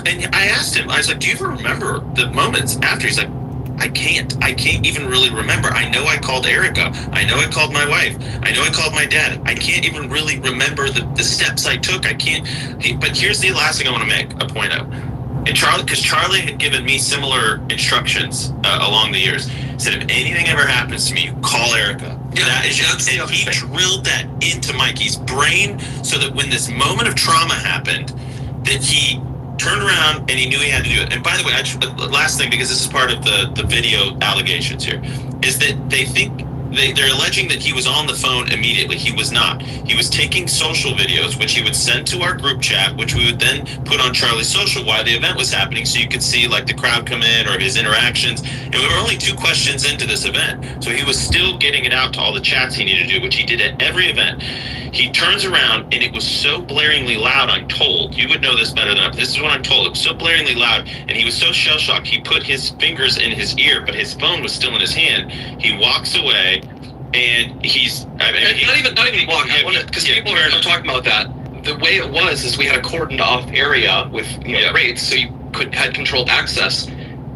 Speaker 7: And I asked him, I was like, do you ever remember the moments after? He's like, I can't even really remember. I know I called Erica. I know I called my wife. I know I called my dad. I can't even really remember the steps I took. I can't. But here's the last thing I want to make a point of. And Charlie had given me similar instructions along the years. Said, if anything ever happens to me, you call Erica.
Speaker 8: Yeah,
Speaker 7: that is just, and he drilled that into Mikey's brain so that when this moment of trauma happened, that he turned around and he knew he had to do it. And by the way, last thing, because this is part of the video allegations here, is that they think they're alleging that he was on the phone immediately. He was not. He was taking social videos, which he would send to our group chat, which we would then put on Charlie's social while the event was happening, so you could see like the crowd come in or his interactions. And we were only 2 questions into this event, so he was still getting it out to all the chats he needed to do, which he did at every event. He turns around and it was so blaringly loud, I'm told. You would know this better than I. This is what I'm told. It was so blaringly loud, and he was so shell-shocked, he put his fingers in his ear, but his phone was still in his hand. He walks away, and he's... not even walking,
Speaker 8: because people are talking about that. The way it was is we had a cordoned off area with rates, so you had controlled access.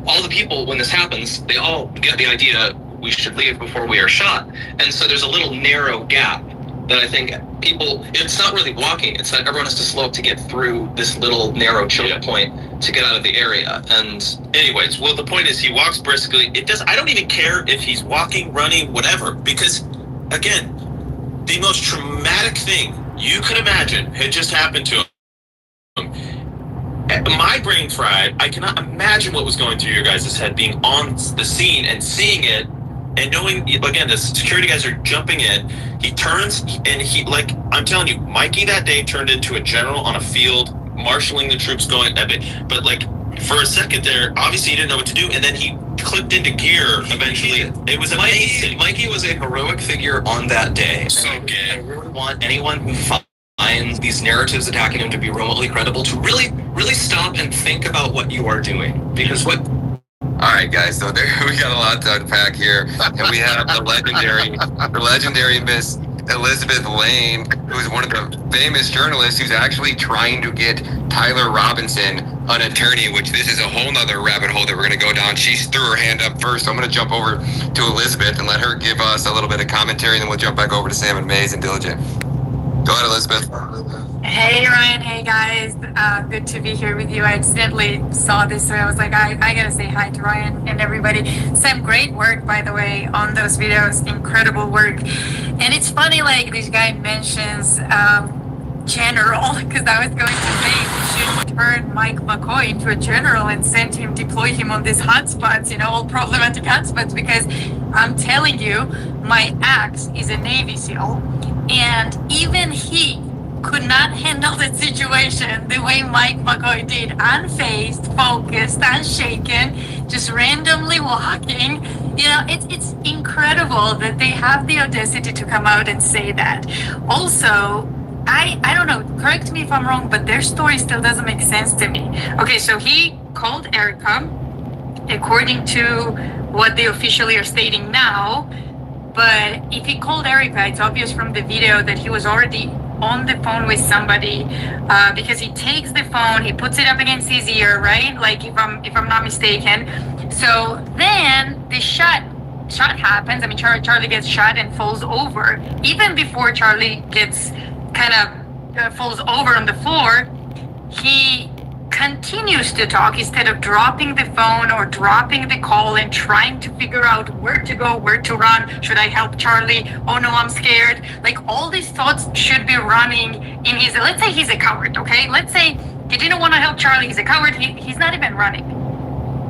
Speaker 8: All the people, when this happens, they all get the idea we should leave before we are shot. And so there's a little narrow gap that I think it's not really walking, it's that everyone has to slow up to get through this little narrow choke point to get out of the area. And
Speaker 7: anyways, well, the point is he walks briskly. I don't even care if he's walking, running, whatever, because again, the most traumatic thing you could imagine had just happened to him. My brain fried. I cannot imagine what was going through your guys' head being on the scene and seeing it. And knowing, again, the security guys are jumping in, he turns and I'm telling you, Mikey that day turned into a general on a field, marshaling the troops going, but like for a second there, obviously he didn't know what to do. And then he clicked into gear eventually. It was amazing.
Speaker 8: Mikey was a heroic figure on that day.
Speaker 7: So
Speaker 8: I
Speaker 7: good.
Speaker 8: really want anyone who finds these narratives attacking him to be remotely credible to really, really stop and think about what you are doing. Because what
Speaker 1: All right, guys. So there we got a lot to unpack here, and we have the legendary Miss Elizabeth Lane, who's one of the famous journalists who's actually trying to get Tyler Robinson an attorney, which this is a whole nother rabbit hole that we're going to go down. She threw her hand up first, so I'm going to jump over to Elizabeth and let her give us a little bit of commentary, and then we'll jump back over to Sam and Maze and Diligent. Go ahead, Elizabeth.
Speaker 9: Hey Ryan, hey guys, good to be here with you. I accidentally saw this, so I was like, I gotta say hi to Ryan and everybody. Sam, great work, by the way, on those videos, incredible work. And it's funny, like, this guy mentions general, because I was going to say we should turn Mike McCoy into a general and deploy him on these hotspots, all problematic hotspots, because I'm telling you, my ex is a Navy SEAL, and even he could not handle the situation the way Mike McCoy did, unfazed, focused, unshaken, just randomly walking. It's incredible that they have the audacity to come out and say that. Also, I don't know, correct me if I'm wrong, but their story still doesn't make sense to me. Okay, so he called Erica, according to what they officially are stating now, but if he called Erica, it's obvious from the video that he was already on the phone with somebody, because he takes the phone, he puts it up against his ear, right? Like, if I'm not mistaken. So then the shot happens. I mean, Charlie gets shot and falls over. Even before Charlie gets falls over on the floor, he continues to talk instead of dropping the phone or dropping the call and trying to figure out where to go, where to run. Should I help Charlie? Oh no, I'm scared. Like, all these thoughts should be running in his, let's say he's a coward, okay? Let's say he didn't want to help Charlie, he's a coward, he's not even running.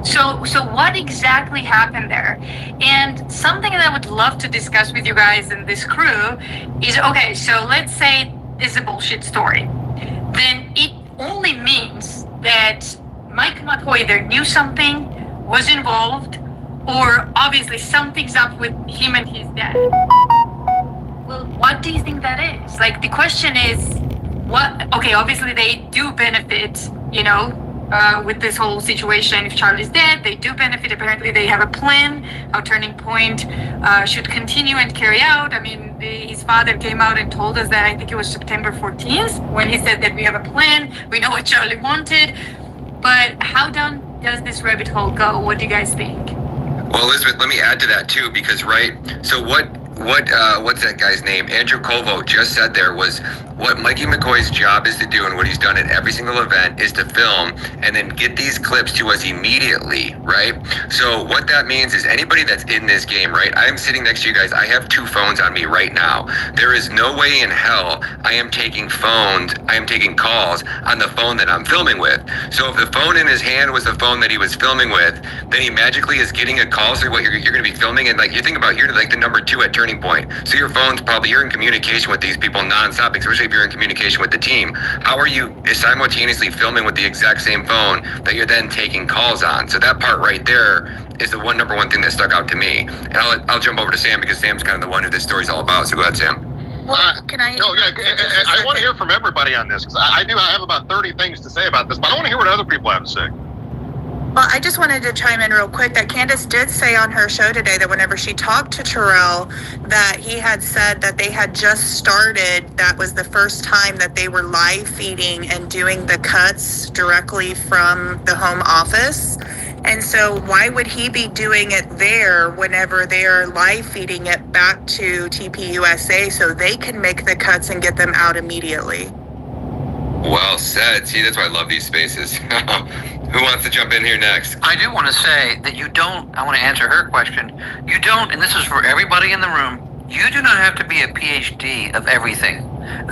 Speaker 9: So what exactly happened there? And something that I would love to discuss with you guys and this crew is, okay, so let's say this is a bullshit story. Then it only means that Mike McCoy either knew something, was involved, or obviously something's up with him and his dad. Well, what do you think that is? Like, the question is, okay, obviously they do benefit, with this whole situation. If Charlie's dead, they do benefit. Apparently they have a plan how Turning Point should continue and carry out. I mean, his father came out and told us that, I think it was September 14th, when he said that we have a plan, we know what Charlie wanted. But how down does this rabbit hole go? What do you guys think?
Speaker 1: Well, Elizabeth, let me add to that too, because so what's that guy's name? Andrew Colvo just said there was what Mikey McCoy's job is to do, and what he's done at every single event is to film and then get these clips to us immediately, right? So what that means is anybody that's in this game, right? I'm sitting next to you guys. I have 2 phones on me right now. There is no way in hell I am taking calls on the phone that I'm filming with. So if the phone in his hand was the phone that he was filming with, then he magically is getting a call through what you're going to be filming. And like, you think about, you're like the number 2 at Turning Point. So your phone's probably, you're in communication with these people nonstop, especially if you're in communication with the team. How are you simultaneously filming with the exact same phone that you're then taking calls on? So that part right there is the number one thing that stuck out to me. And I'll jump over to Sam, because Sam's kind of the one who this story's all about. So go ahead, Sam.
Speaker 9: Well, can I?
Speaker 3: No, yeah, I want to hear from everybody on this, because I have about 30 things to say about this, but I want to hear what other people have to say.
Speaker 5: Well, I just wanted to chime in real quick that Candace did say on her show today that whenever she talked to Terrell, that he had said that they had just started, that was the first time that they were live feeding and doing the cuts directly from the home office. And so why would he be doing it there whenever they're live feeding it back to TPUSA so they can make the cuts and get them out immediately?
Speaker 1: Well said. See, that's why I love these spaces. Who wants to jump in here next?
Speaker 10: I do want to say that I want to answer her question. You don't, and this is for everybody in the room, you do not have to be a PhD of everything.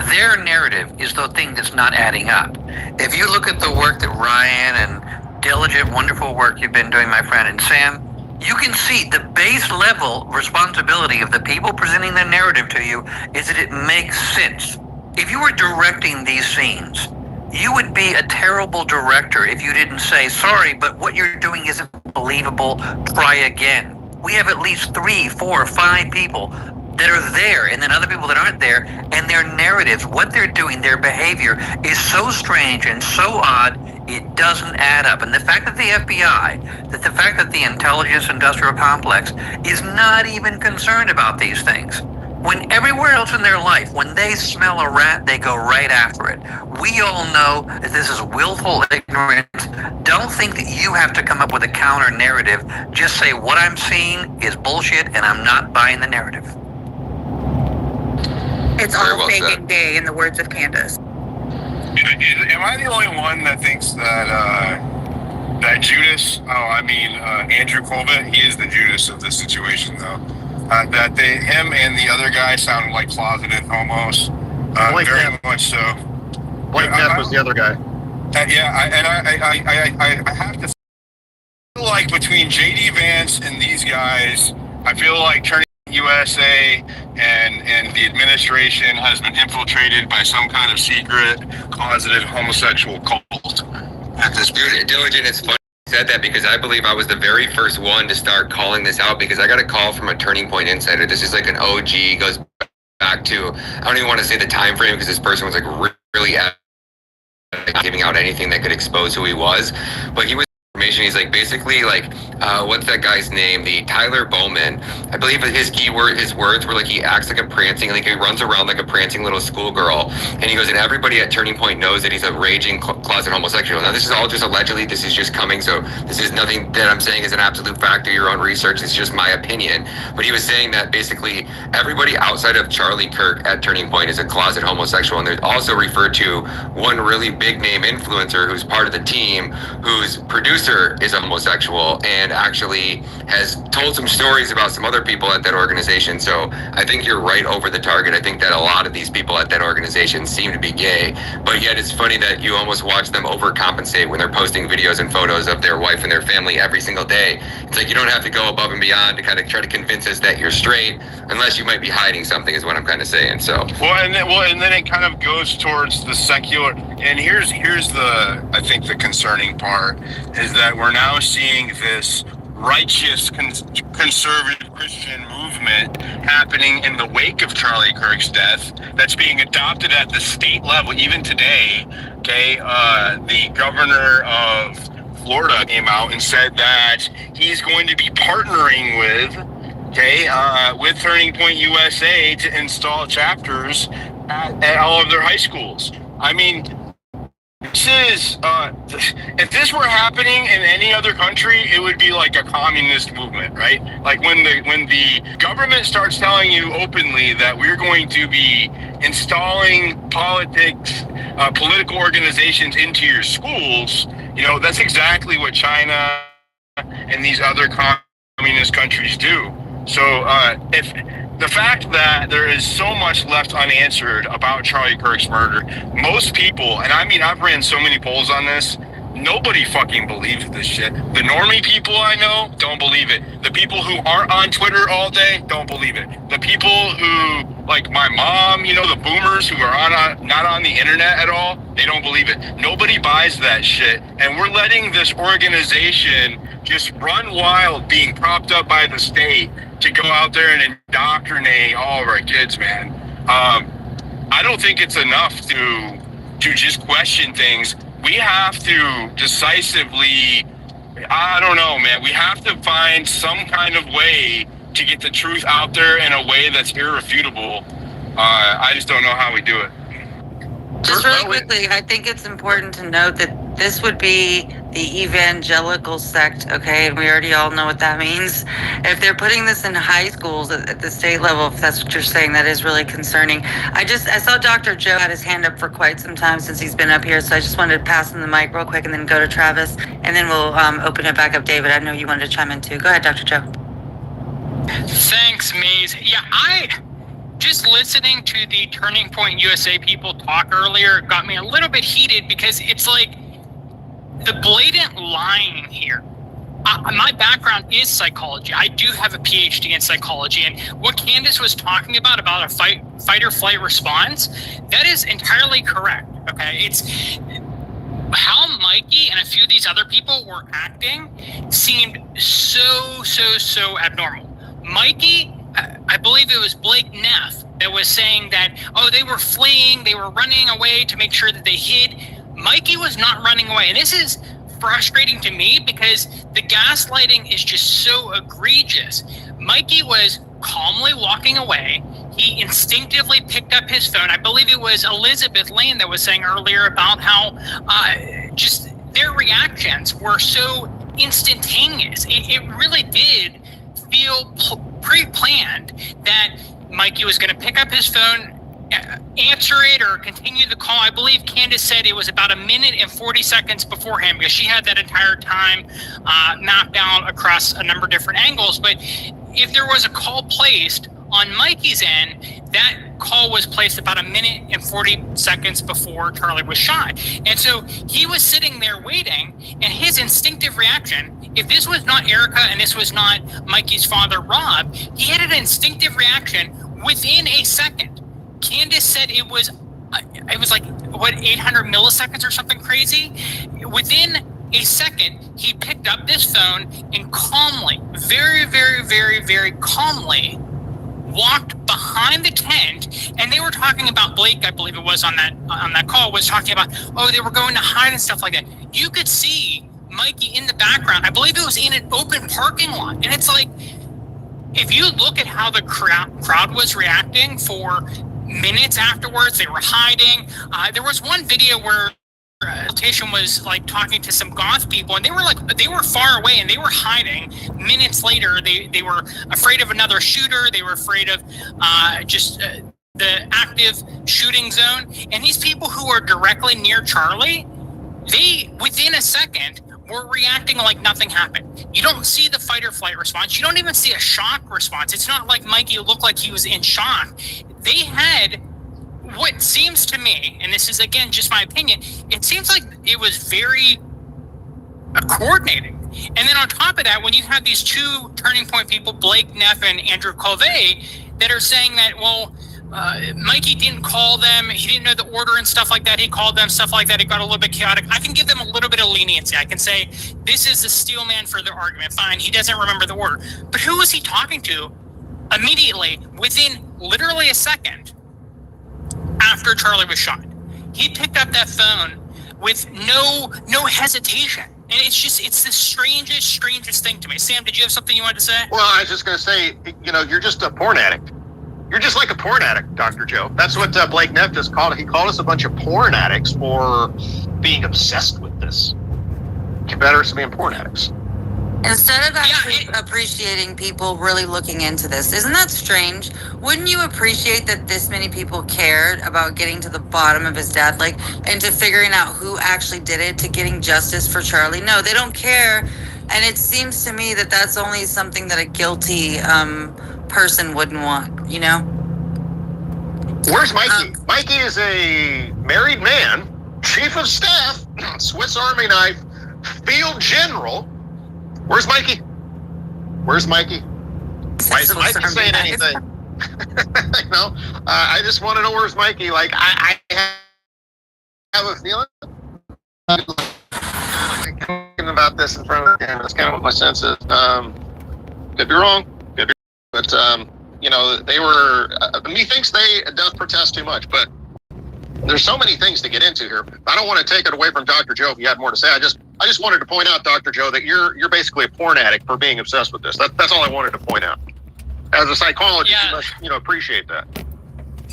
Speaker 10: Their narrative is the thing that's not adding up. If you look at the work that Ryan and diligent, wonderful work you've been doing, my friend, and Sam, you can see the base level responsibility of the people presenting their narrative to you is that it makes sense. If you were directing these scenes, you would be a terrible director if you didn't say, sorry, but what you're doing isn't believable, try again. We have at least 3, 4, 5 people that are there, and then other people that aren't there, and their narratives, what they're doing, their behavior is so strange and so odd, it doesn't add up. And the fact that the FBI, the fact that the intelligence industrial complex is not even concerned about these things, when everywhere else in their life, when they smell a rat, they go right after it. We all know that this is willful ignorance. Don't think that you have to come up with a counter narrative. Just say what I'm seeing is bullshit and I'm not buying the narrative.
Speaker 5: It's
Speaker 1: Very
Speaker 5: all
Speaker 1: well
Speaker 5: fake
Speaker 1: said.
Speaker 5: and gay, in the words of Candace.
Speaker 6: Am I the only one that thinks that Judas? Andrew Colvin. He is the Judas of this situation, though. That him and the other guy sound like closeted homos.
Speaker 3: Blake
Speaker 6: Very
Speaker 3: Knapp.
Speaker 6: much so.
Speaker 3: Blake Knapp was the other guy.
Speaker 6: I have to feel like between JD Vance and these guys, I feel like Turning USA and the administration has been infiltrated by some kind of secret closeted homosexual cult.
Speaker 1: At this Diligent, it's funny you said that because I believe I was the very first one to start calling this out because I got a call from a Turning Point insider. This is like an OG, goes back to, I don't even want to say the time frame because this person was like really giving out anything that could expose who he was, but he was information. He's like basically like what's that guy's name? The Tyler Bowman. I believe his words were like he acts like a prancing, like he runs around like a prancing little schoolgirl. And he goes, and everybody at Turning Point knows that he's a raging closet homosexual. Now this is all just allegedly. This is just coming, so this is nothing that I'm saying is an absolute fact or your own research. It's just my opinion. But he was saying that basically everybody outside of Charlie Kirk at Turning Point is a closet homosexual, and they're also referred to one really big name influencer who's part of the team, whose producer is a homosexual and actually has told some stories about some other people at that organization. So I think you're right over the target. I think that a lot of these people at that organization seem to be gay, but yet it's funny that you almost watch them overcompensate when they're posting videos and photos of their wife and their family every single day. It's like you don't have to go above and beyond to kind of try to convince us that you're straight unless you might be hiding something, is what I'm kind of saying. So
Speaker 6: And then it kind of goes towards the secular. And here's I think the concerning part is that we're now seeing this righteous conservative Christian movement happening in the wake of Charlie Kirk's death that's being adopted at the state level even today. Okay, the governor of Florida came out and said that he's going to be partnering with Turning Point USA to install chapters at all of their high schools. I mean, this is, if this were happening in any other country, it would be like a communist movement, right? Like when the government starts telling you openly that we're going to be installing political organizations into your schools, that's exactly what China and these other communist countries do. So if the fact that there is so much left unanswered about Charlie Kirk's murder, most people, and I mean, I've ran so many polls on this, nobody fucking believes this shit. The normie people I know don't believe it. The people who aren't on Twitter all day don't believe it. The people who, like my mom, the boomers who are not on the internet at all, they don't believe it. Nobody buys that shit. And we're letting this organization just run wild, being propped up by the state to go out there and indoctrinate all of our kids, man. I don't think it's enough to just question things. We have to decisively, I don't know, man. We have to find some kind of way to get the truth out there in a way that's irrefutable. I just don't know how we do it.
Speaker 4: Just really quickly, I think it's important to note that this would be the evangelical sect, okay? And we already all know what that means. If they're putting this in high schools at the state level, if that's what you're saying, that is really concerning. I saw Dr. Joe had his hand up for quite some time since he's been up here, so I just wanted to pass him the mic real quick and then go to Travis, and then we'll open it back up. David, I know you wanted to chime in too. Go ahead, Dr. Joe.
Speaker 11: Thanks, Maze. Yeah, just listening to the Turning Point USA people talk earlier got me a little bit heated because it's like the blatant lying here. My background is psychology. I do have a PhD in psychology, and what Candace was talking about a fight or flight response, that is entirely correct. Okay, it's how Mikey and a few of these other people were acting seemed so abnormal. Mikey, I believe it was Blake Neff that was saying that, oh, they were fleeing, they were running away to make sure that they hid. Mikey was not running away. And this is frustrating to me because the gaslighting is just so egregious. Mikey was calmly walking away. He instinctively picked up his phone. I believe it was Elizabeth Lane that was saying earlier about how just their reactions were so instantaneous. It really did feel pre-planned that Mikey was going to pick up his phone, answer it, or continue the call. I believe Candace said it was about a minute and 40 seconds beforehand because she had that entire time mapped out across a number of different angles. But if there was a call placed on Mikey's end, that call was placed about a minute and 40 seconds before Charlie was shot. And so he was sitting there waiting, and his instinctive reaction, if this was not Erica and this was not Mikey's father, Rob, he had an instinctive reaction within a second. Candace said it was like, what, 800 milliseconds or something crazy? Within a second, he picked up this phone and calmly, very calmly walked behind the tent, and they were talking about Blake, I believe it was on that call, was talking about, oh, they were going to hide and stuff like that. You could see Mikey in the background. I believe it was in an open parking lot. And it's like, if you look at how the crowd was reacting for minutes afterwards, they were hiding. There was one video where Temptation was like talking to some goth people, and they were far away and they were hiding. Minutes later, they were afraid of another shooter. They were afraid of the active shooting zone. And these people who are directly near Charlie, they, within a second, were reacting like nothing happened. You don't see the fight or flight response. You don't even see a shock response. It's not like Mikey looked like he was in shock. They had what seems to me, and this is again just my opinion, it seems like it was very coordinating. And then on top of that, when you have these two turning point people, Blake Neff and Andrew Colvey, that are saying that, well, Mikey didn't call them, he didn't know the order and stuff like that, he called them, stuff like that, it got a little bit chaotic. I can give them a little bit of leniency. I can say, this is the steel man for their argument. Fine, he doesn't remember the order. But who was he talking to immediately, within literally a second, after Charlie was shot? He picked up that phone with no hesitation. And it's the strangest thing to me. Sam, did you have something you wanted to say?
Speaker 3: Well, I was just going to say, you're just a porn addict. You're just like a porn addict, Dr. Joe. That's what Blake Neff just called it. He called us a bunch of porn addicts for being obsessed with this. Compare us to being porn addicts.
Speaker 4: Instead of actually appreciating people really looking into this, isn't that strange? Wouldn't you appreciate that this many people cared about getting to the bottom of his death, like, and to figuring out who actually did it, to getting justice for Charlie? No, they don't care. And it seems to me that that's only something that a guilty person wouldn't want, you know?
Speaker 3: Where's Mikey? Mikey is a married man, chief of staff, Swiss Army knife, field general. Where's Mikey? Where's Mikey? Why isn't Mikey saying anything? I just want to know where's Mikey. Like, I have a feeling thinking about this in front of him. That's kind of what my sense is. Could be wrong. But they were. Methinks they does protest too much, but there's so many things to get into here. I don't want to take it away from Dr. Joe if you had more to say. I just wanted to point out, Dr. Joe, that you're basically a porn addict for being obsessed with this. That's all I wanted to point out. As a psychologist, you must appreciate that.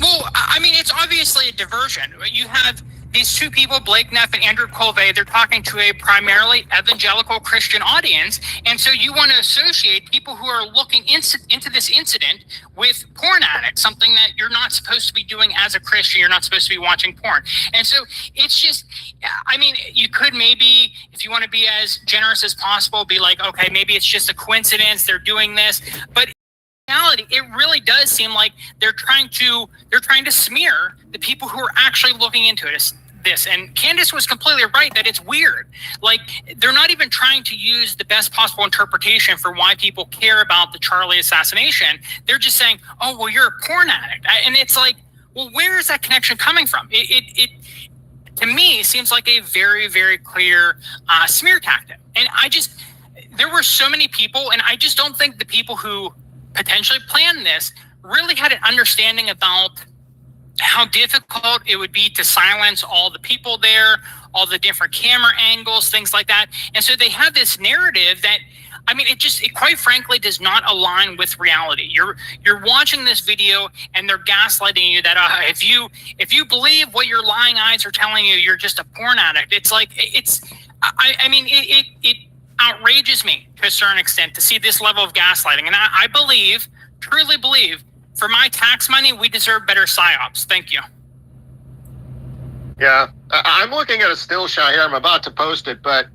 Speaker 11: Well, I mean, it's obviously a diversion. You have these two people, Blake Neff and Andrew Colvey, they're talking to a primarily evangelical Christian audience. And so you want to associate people who are looking into this incident with porn addicts, something that you're not supposed to be doing as a Christian. You're not supposed to be watching porn. And so it's just, I mean, you could maybe, if you want to be as generous as possible, be like, okay, maybe it's just a coincidence, they're doing this. But reality, it really does seem like they're trying to smear the people who are actually looking into this. And Candace was completely right that it's weird. Like, they're not even trying to use the best possible interpretation for why people care about the Charlie assassination. They're just saying, oh, well, you're a porn addict. And it's like, well, where is that connection coming from? It to me seems like a very, very clear smear tactic. And there were so many people, and I just don't think the people who potentially planned this really had an understanding about how difficult it would be to silence all the people there, all the different camera angles, things like that. And so they had this narrative that, I mean, it quite frankly does not align with reality. You're watching this video and they're gaslighting you that if you believe what your lying eyes are telling you, you're just a porn addict. It's like I mean it outrages me to a certain extent to see this level of gaslighting. And I believe, truly believe, for my tax money, we deserve better psyops. Thank you.
Speaker 3: Yeah, I'm looking at a still shot here. I'm about to post it, but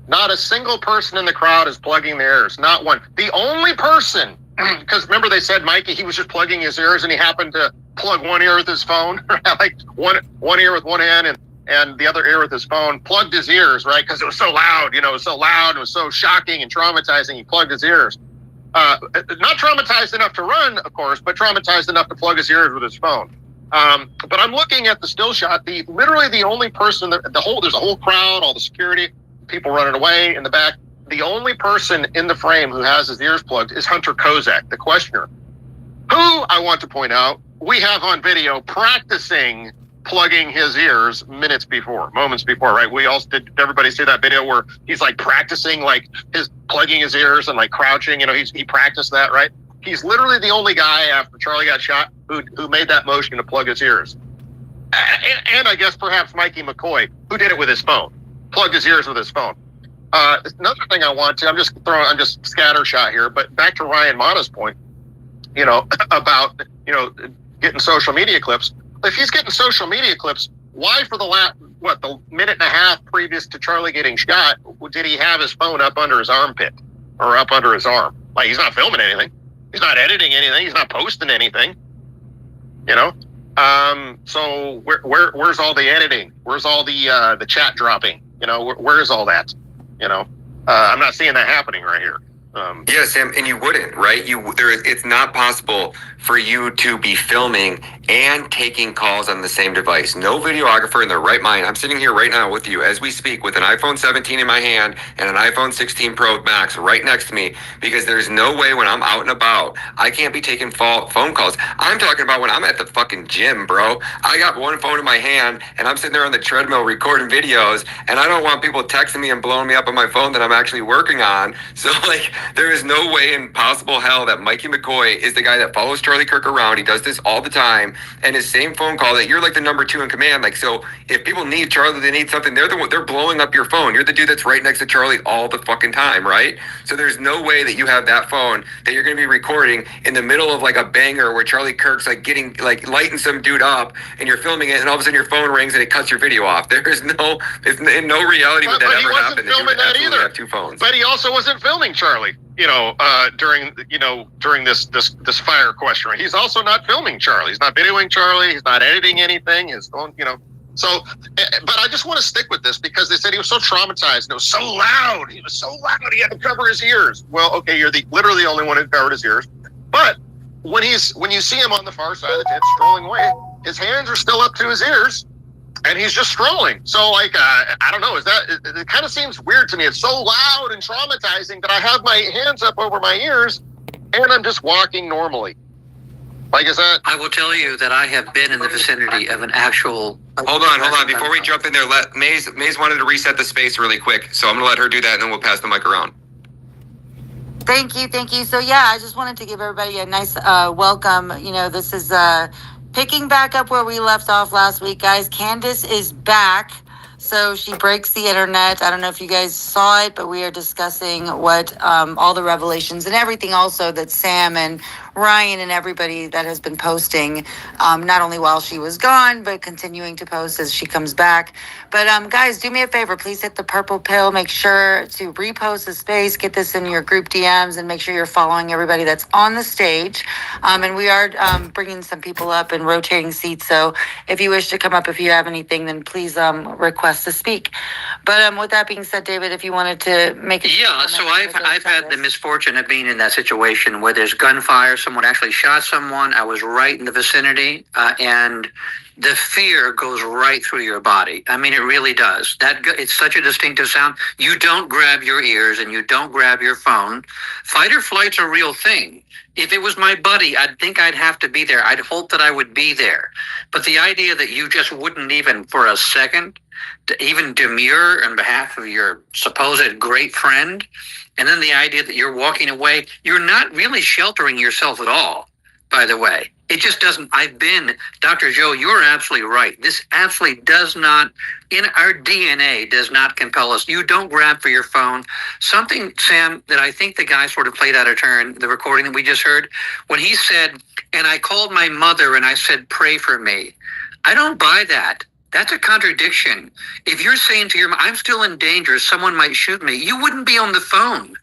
Speaker 3: not a single person in the crowd is plugging their ears. Not one. The only person, because remember they said Mikey, he was just plugging his ears and he happened to plug one ear with his phone, like one ear with one hand and the other ear with his phone, plugged his ears, right? Because it was so loud, it was so loud, it was so shocking and traumatizing. He plugged his ears. Not traumatized enough to run, of course, but traumatized enough to plug his ears with his phone. But I'm looking at the still shot. Literally the only person, there's a whole crowd, all the security, people running away in the back. The only person in the frame who has his ears plugged is Hunter Kozak, the questioner, who I want to point out we have on video practicing plugging his ears moments before, right? We all did. Everybody see that video where he's like practicing, like his plugging his ears and like crouching. He practiced that, right? He's literally the only guy after Charlie got shot who made that motion to plug his ears. And I guess perhaps Mikey McCoy, who did it with his phone, plugged his ears with his phone. Another thing I want to, I'm just scattershot here, but back to Ryan Matta's point, about, getting social media clips. If he's getting social media clips, why for the minute and a half previous to Charlie getting shot, did he have his phone up under his armpit or up under his arm? Like, he's not filming anything. He's not editing anything. He's not posting anything, So where's all the editing? Where's all the chat dropping? Where's all that? I'm not seeing that happening right here.
Speaker 1: Yeah, Sam, and you wouldn't, right? It's not possible for you to be filming and taking calls on the same device. No videographer in their right mind. I'm sitting here right now with you as we speak with an iPhone 17 in my hand and an iPhone 16 Pro Max right next to me, because there's no way when I'm out and about, I can't be taking phone calls. I'm talking about when I'm at the fucking gym, bro. I got one phone in my hand and I'm sitting there on the treadmill recording videos, and I don't want people texting me and blowing me up on my phone that I'm actually working on. So, there is no way in possible hell that Mikey McCoy is the guy that follows Charlie Kirk around. He does this all the time. And his same phone call that you're like the number 2 in command. So if people need Charlie, they need something, they're blowing up your phone. You're the dude that's right next to Charlie all the fucking time, right? So there's no way that you have that phone that you're going to be recording in the middle of a banger where Charlie Kirk's getting lighting some dude up and you're filming it, and all of a sudden your phone rings and it cuts your video off. It's in no reality would that ever happen.
Speaker 3: But he wasn't filming that either.
Speaker 1: Have 2 phones.
Speaker 3: But he also wasn't filming Charlie. During this fire question, he's also not filming Charlie. He's not videoing Charlie. He's not editing anything. His phone, So, but I just want to stick with this because they said he was so traumatized. And it was so loud. He was so loud. He had to cover his ears. Well, okay, you're literally the only one who covered his ears. But when you see him on the far side of the tent strolling away, his hands are still up to his ears. And he's just strolling. So, I don't know. It kind of seems weird to me. It's so loud and traumatizing that I have my hands up over my ears and I'm just walking normally. Is that?
Speaker 10: I will tell you that I have been in the vicinity of an actual...
Speaker 1: Hold on. Before we jump in there, Maze wanted to reset the space really quick. So I'm going to let her do that, and then we'll pass the mic around.
Speaker 4: Thank you. So, I just wanted to give everybody a nice welcome. This is... picking back up where we left off last week, guys. Candace is back. So she breaks the internet. I don't know if you guys saw it, but we are discussing what all the revelations and everything also that Sam and Ryan and everybody that has been posting, not only while she was gone, but continuing to post as she comes back. But guys, do me a favor. Please hit the purple pill. Make sure to repost the space. Get this in your group DMs and make sure you're following everybody that's on the stage. And we are bringing some people up and rotating seats. So if you wish to come up, if you have anything, then please request to speak. But with that being said, David, if you wanted to make a
Speaker 10: so I've had the misfortune of being in that situation where there's gunfire. So someone actually shot someone. I was right in the vicinity, and the fear goes right through your body. I mean, it really does. It's such a distinctive sound. You don't grab your ears and you don't grab your phone. Fight or flight's a real thing. If it was my buddy, I'd think I'd have to be there. I'd hope that I would be there. But the idea that you just wouldn't even for a second to even demur on behalf of your supposed great friend, and then the idea that you're walking away, you're not really sheltering yourself at all, by the way. It just doesn't. Dr. Joe, you're absolutely right. This absolutely does not, in our DNA, does not compel us. You don't grab for your phone. Something, Sam, that I think the guy sort of played out of turn, the recording that we just heard, when he said, and I called my mother and I said, pray for me. I don't buy that. That's a contradiction. If you're saying to your mom, I'm still in danger, someone might shoot me, you wouldn't be on the phone.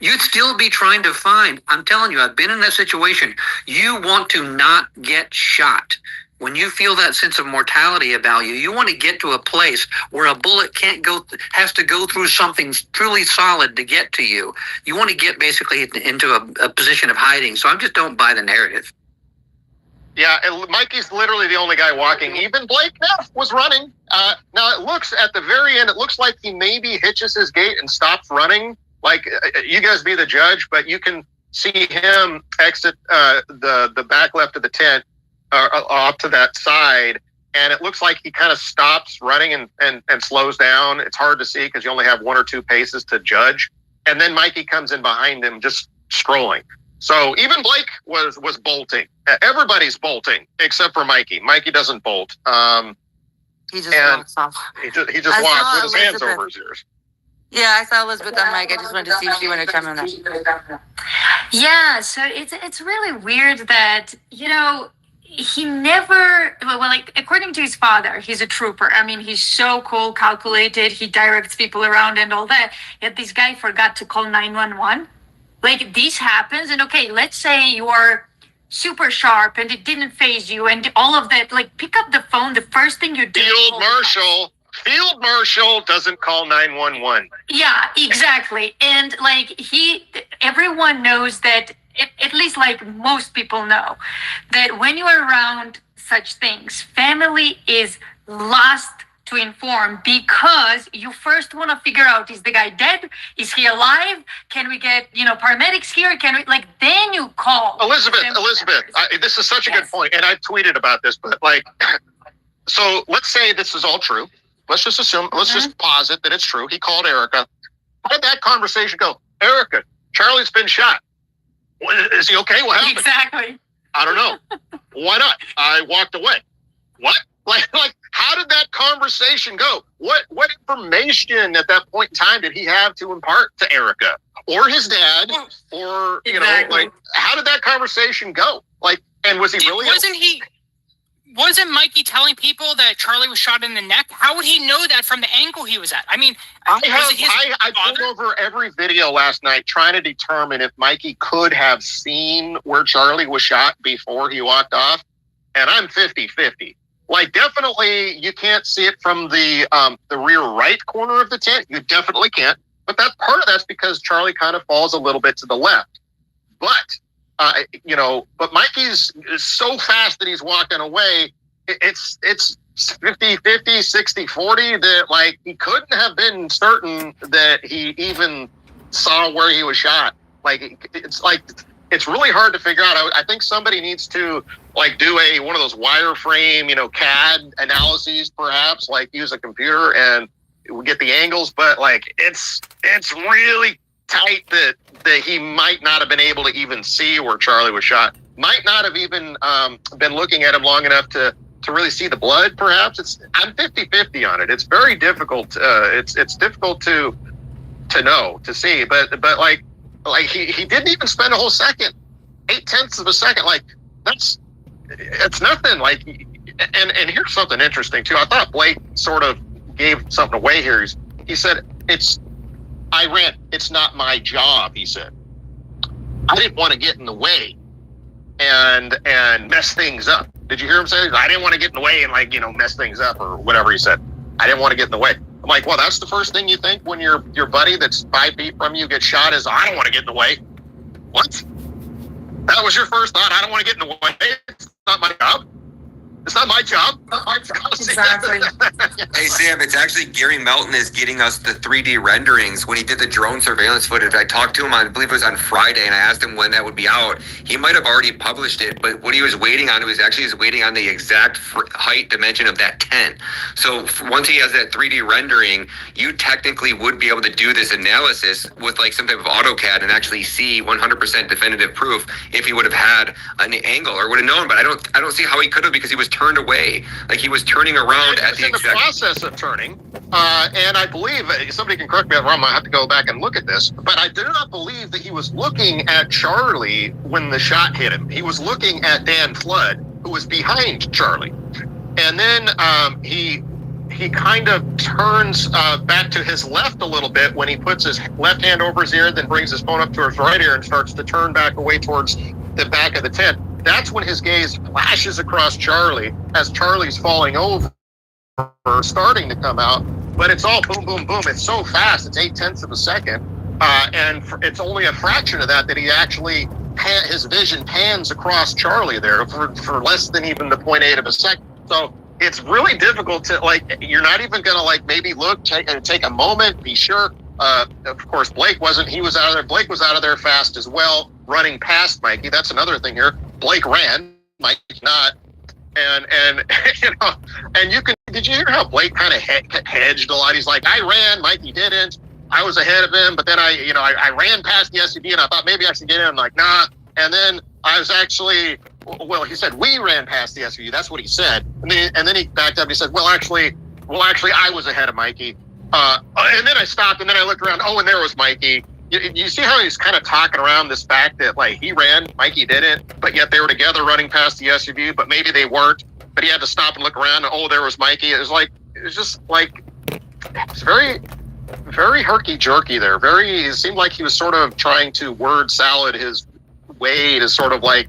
Speaker 10: You'd still be trying to find. I'm telling you, I've been in that situation. You want to not get shot. When you feel that sense of mortality about you, you want to get to a place where a bullet has to go through something truly solid to get to you. You want to get basically into a position of hiding. So I just don't buy the narrative.
Speaker 3: Yeah, and Mikey's literally the only guy walking. Even Blake Neff was running. Now, it looks at the very end, it looks like he maybe hitches his gait and stops running. Like, you guys be the judge, but you can see him exit the back left of the tent off to that side, and it looks like he kind of stops running and slows down. It's hard to see because you only have 1 or 2 paces to judge. And then Mikey comes in behind him, just strolling. So even Blake was bolting. Everybody's bolting except for Mikey. Mikey doesn't bolt.
Speaker 4: He just walks off.
Speaker 3: He just walks with his hands over his ears.
Speaker 4: Yeah, I saw Elizabeth on mic. I just wanted to see if she wanted to come on that.
Speaker 9: Yeah, so it's really weird that, you know, he never, well, like, according to his father, he's a trooper. I mean, he's so cool, calculated. He directs people around and all that. Yet this guy forgot to call 911. Like, this happens, and okay, let's say you are super sharp and it didn't phase you and all of that. Like, pick up the phone. The first thing you do.
Speaker 3: Field Marshal doesn't call 911.
Speaker 9: Yeah, exactly. And like, everyone knows that, at least like most people know, that when you are around such things, family is last to inform, because you first want to figure out, is the guy dead? Is he alive? Can we get, paramedics here? Can we, like, then you call.
Speaker 3: Elizabeth, this is such a good point. And I've tweeted about this, but like, so let's say this is all true. Let's just assume, let's just posit that it's true. He called Erica. How did that conversation go? Erica, Charlie's been shot. Is he okay? What happened?
Speaker 9: Exactly.
Speaker 3: I don't know. Why not? I walked away. What? Like, how did that conversation go? What information at that point in time did he have to impart to Erica or his dad, or
Speaker 9: Exactly.
Speaker 3: how did that conversation go? Like, and was he really?
Speaker 11: Wasn't Mikey telling people that Charlie was shot in the neck? How would he know that from the angle he was at? I mean,
Speaker 3: I pulled over every video last night trying to determine if Mikey could have seen where Charlie was shot before he walked off, and I'm 50-50. Like, definitely you can't see it from the rear right corner of the tent. You definitely can't. But that part of that's because Charlie kind of falls a little bit to the left. But but Mikey's so fast that he's walking away. It's 50-50, 60-40 that, like, he couldn't have been certain that he even saw where he was shot. Like, it's really hard to figure out. I think somebody needs to, like, do one of those wireframe, CAD analyses, perhaps, like use a computer and we get the angles. But like, it's really tight that he might not have been able to even see where Charlie was shot. Might not have even been looking at him long enough to really see the blood. Perhaps I'm 50-50 on it. It's very difficult. It's difficult to know, to see. But like he didn't even spend a whole second, 0.8 of a second. Like, it's nothing. Like, and here's something interesting too. I thought Blake sort of gave something away here. He said, I ran. It's not my job, he said. I didn't want to get in the way and mess things up. Did you hear him say, I didn't want to get in the way and mess things up, or whatever he said. I didn't want to get in the way. I'm like, well, that's the first thing you think when your buddy that's 5 feet from you gets shot is, I don't want to get in the way. What? That was your first thought. I don't want to get in the way. It's not my job. It's not my job.
Speaker 5: Exactly.
Speaker 1: Hey, Sam, it's actually Gary Melton is getting us the 3D renderings when he did the drone surveillance footage. I talked to him on, I believe it was on Friday, and I asked him when that would be out. He might have already published it, but what he was waiting on was actually waiting on the exact height dimension of that tent. So once he has that 3D rendering, you technically would be able to do this analysis with like some type of AutoCAD and actually see 100% definitive proof if he would have had an angle or would have known. But I don't see how he could have, because he was turned away. Like he was turning around at the
Speaker 3: in the process of turning. And I believe, somebody can correct me if I'm wrong, I have to go back and look at this, but I do not believe that he was looking at Charlie when the shot hit him. He was looking at Dan Flood, who was behind Charlie. And then he kind of turns back to his left a little bit when he puts his left hand over his ear, then brings his phone up to his right ear and starts to turn back away towards the back of the tent. That's when his gaze flashes across Charlie as Charlie's falling over, starting to come out. But it's all boom, boom, boom. It's so fast. It's 0.8 of a second. And it's only a fraction of that he actually, his vision pans across Charlie there for less than even the 0.8 of a second. So it's really difficult to, like, you're not even going to, like, maybe look, take a moment, be sure. Of course, Blake wasn't. He was out of there. Blake was out of there fast as well, running past Mikey. That's another thing here. Blake ran, Mikey not. And you know, and did you hear how Blake kind of hedged a lot? He's like, I ran, Mikey didn't. I was ahead of him, but then I ran past the SUV and I thought maybe I should get in. I'm like, nah. And then I was actually, well, he said, we ran past the SUV. That's what he said. And then he backed up and he said, well, actually, I was ahead of Mikey. And then I stopped and then I looked around. Oh, and there was Mikey. You see how he's kind of talking around this fact that, like, he ran, Mikey didn't, but yet they were together running past the SUV, but maybe they weren't. But he had to stop and look around, and oh, there was Mikey. It's very, very herky-jerky there. It seemed like he was sort of trying to word salad his way to sort of, like,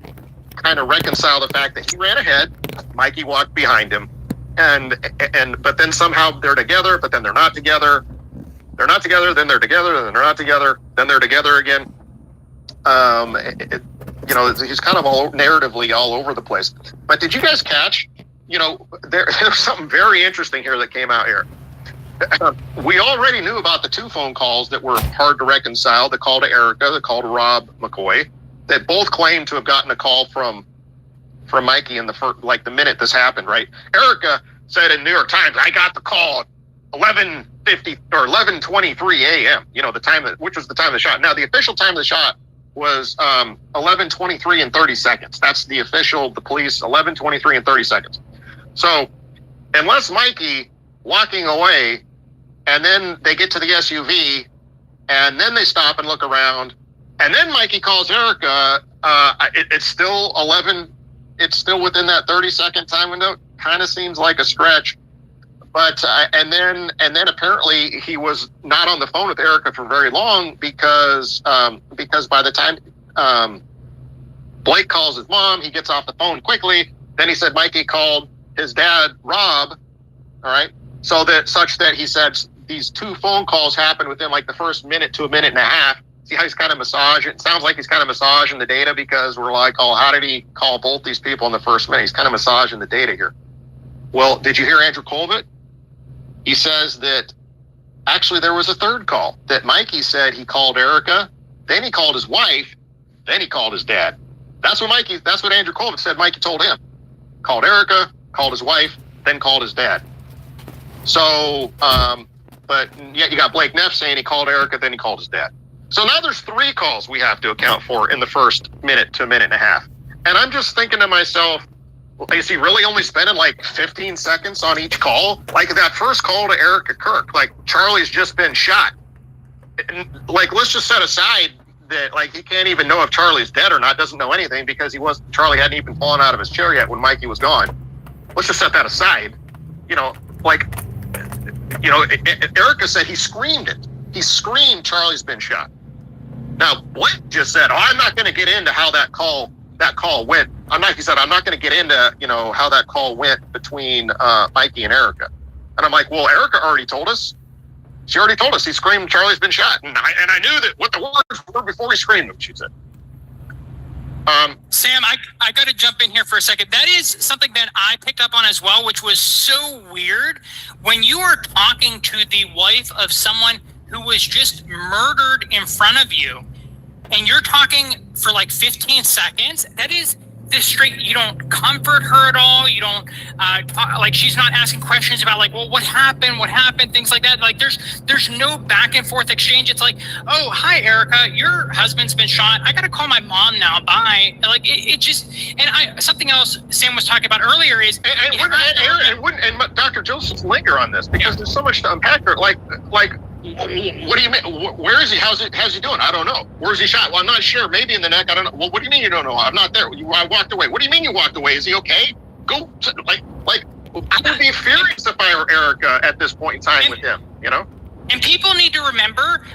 Speaker 3: kind of reconcile the fact that he ran ahead, Mikey walked behind him, but then somehow they're together, but then they're not together. They're not together, then they're together, then they're not together, then they're together again. He's kind of narratively all over the place. But did you guys catch, there's something very interesting here that came out here. We already knew about the 2 phone calls that were hard to reconcile, the call to Erica, the call to Rob McCoy, that both claimed to have gotten a call from Mikey in the minute this happened, right? Erica said in New York Times, I got the call at 11:50 or 11:23 a.m. Which was the time of the shot. Now the official time of the shot was 11:23 and 30 seconds. That's the police 11:23 and 30 seconds. So unless Mikey walking away and then they get to the SUV and then they stop and look around and then Mikey calls Erica, it's still 11. It's still within that 30-second time window. Kind of seems like a stretch. But and then apparently he was not on the phone with Erica for very long because by the time Blake calls his mom, he gets off the phone quickly. Then he said Mikey called his dad, Rob. All right, such that he said these 2 phone calls happened within like the first minute to a minute and a half. See how he's kind of massaging? It sounds like he's kind of massaging the data because we're like, oh, how did he call both these people in the first minute? He's kind of massaging the data here. Well, did you hear Andrew Colvett? He says that actually there was a 3rd call, that Mikey said he called Erica, then he called his wife, then he called his dad. That's what Andrew Colvett said Mikey told him. Called Erica, called his wife, then called his dad. So, but yet you got Blake Neff saying he called Erica, then he called his dad. So now there's 3 calls we have to account for in the first minute to a minute and a half. And I'm just thinking to myself, is he really only spending like 15 seconds on each call? Like that first call to Erica Kirk, like Charlie's just been shot. And, like, let's just set aside that, like, he can't even know if Charlie's dead or not, doesn't know anything because Charlie hadn't even fallen out of his chair yet when Mikey was gone. Let's just set that aside. Erica said he screamed it. He screamed Charlie's been shot. Now, Blake just said, I'm not going to get into how that call went. He said, I'm not going to get into, how that call went between Mikey and Erica. And I'm like, well, Erica already told us. She already told us he screamed Charlie's been shot. And I knew that what the words were before he screamed them, she said.
Speaker 11: Sam, I got to jump in here for a second. That is something that I picked up on as well, which was so weird. When you are talking to the wife of someone who was just murdered in front of you, and you're talking for like 15 seconds, that is this straight. You don't comfort her at all. You don't talk, like she's not asking questions about like, well, what happened, things like that. Like there's no back and forth exchange. It's like, oh, hi, Erica, your husband's been shot. I got to call my mom now. Bye. Like it just, and something else Sam was talking about earlier is,
Speaker 3: and Dr. Joseph linger on this because there's so much to unpack here. Like, what do you mean? Where is he? How's he doing? I don't know. Where's he shot? Well, I'm not sure. Maybe in the neck. I don't know. Well, what do you mean you don't know? I'm not there. I walked away. What do you mean you walked away? Is he okay? Go. I would be furious if I were Erica at this point in time with him. You know.
Speaker 11: And people need to remember,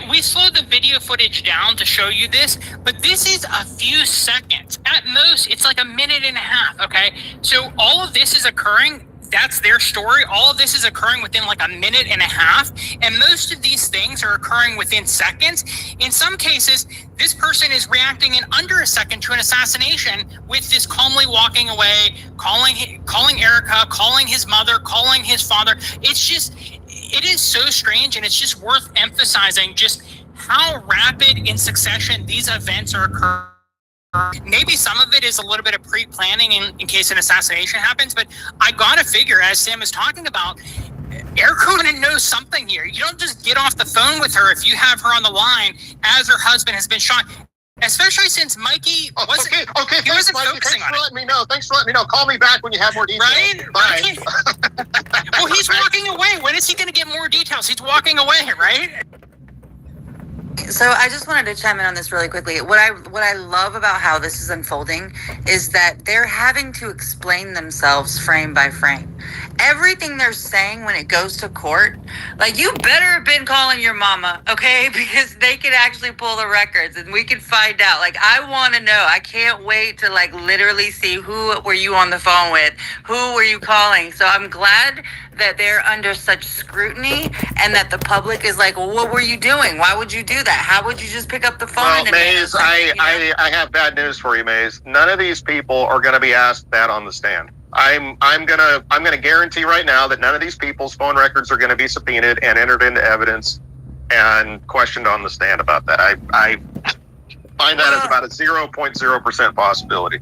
Speaker 11: we slowed the video footage down to show you this, but this is a few seconds. At most, it's like a minute and a half, okay? So all of this is occurring. That's their story. All of this is occurring within like a minute and a half. And most of these things are occurring within seconds. In some cases, this person is reacting in under a second to an assassination with this calmly walking away, calling Erica, calling his mother, calling his father. It is so strange, and it's just worth emphasizing just how rapid in succession these events are occurring. Maybe some of it is a little bit of pre-planning in case an assassination happens, but I gotta figure, as Sam is talking about, Erica knows something here. You don't just get off the phone with her if you have her on the line as her husband has been shot. Especially since Mikey wasn't.
Speaker 3: Okay.
Speaker 11: He wasn't
Speaker 3: Mikey,
Speaker 11: focusing on it.
Speaker 3: Thanks for letting me know. Call me back when you have more details.
Speaker 11: Right?
Speaker 3: Bye.
Speaker 11: Well, he's walking away. When is he going to get more details? He's walking away, right?
Speaker 4: So I just wanted to chime in on this really quickly. What I love about how this is unfolding is that they're having to explain themselves frame by frame. Everything they're saying when it goes to court, like, you better have been calling your mama, okay? Because they could actually pull the records and we could find out. Like, I want to know. I can't wait to like literally see who were you on the phone with? Who were you calling? So I'm glad that they're under such scrutiny and that the public is like, well, what were you doing? Why would you do that? How would you just pick up the phone?
Speaker 3: Well, Maze, I have bad news for you, Maze. None of these people are going to be asked that on the stand. I'm gonna guarantee right now that none of these people's phone records are going to be subpoenaed and entered into evidence and questioned on the stand about that. I find that as about a 0.0% possibility.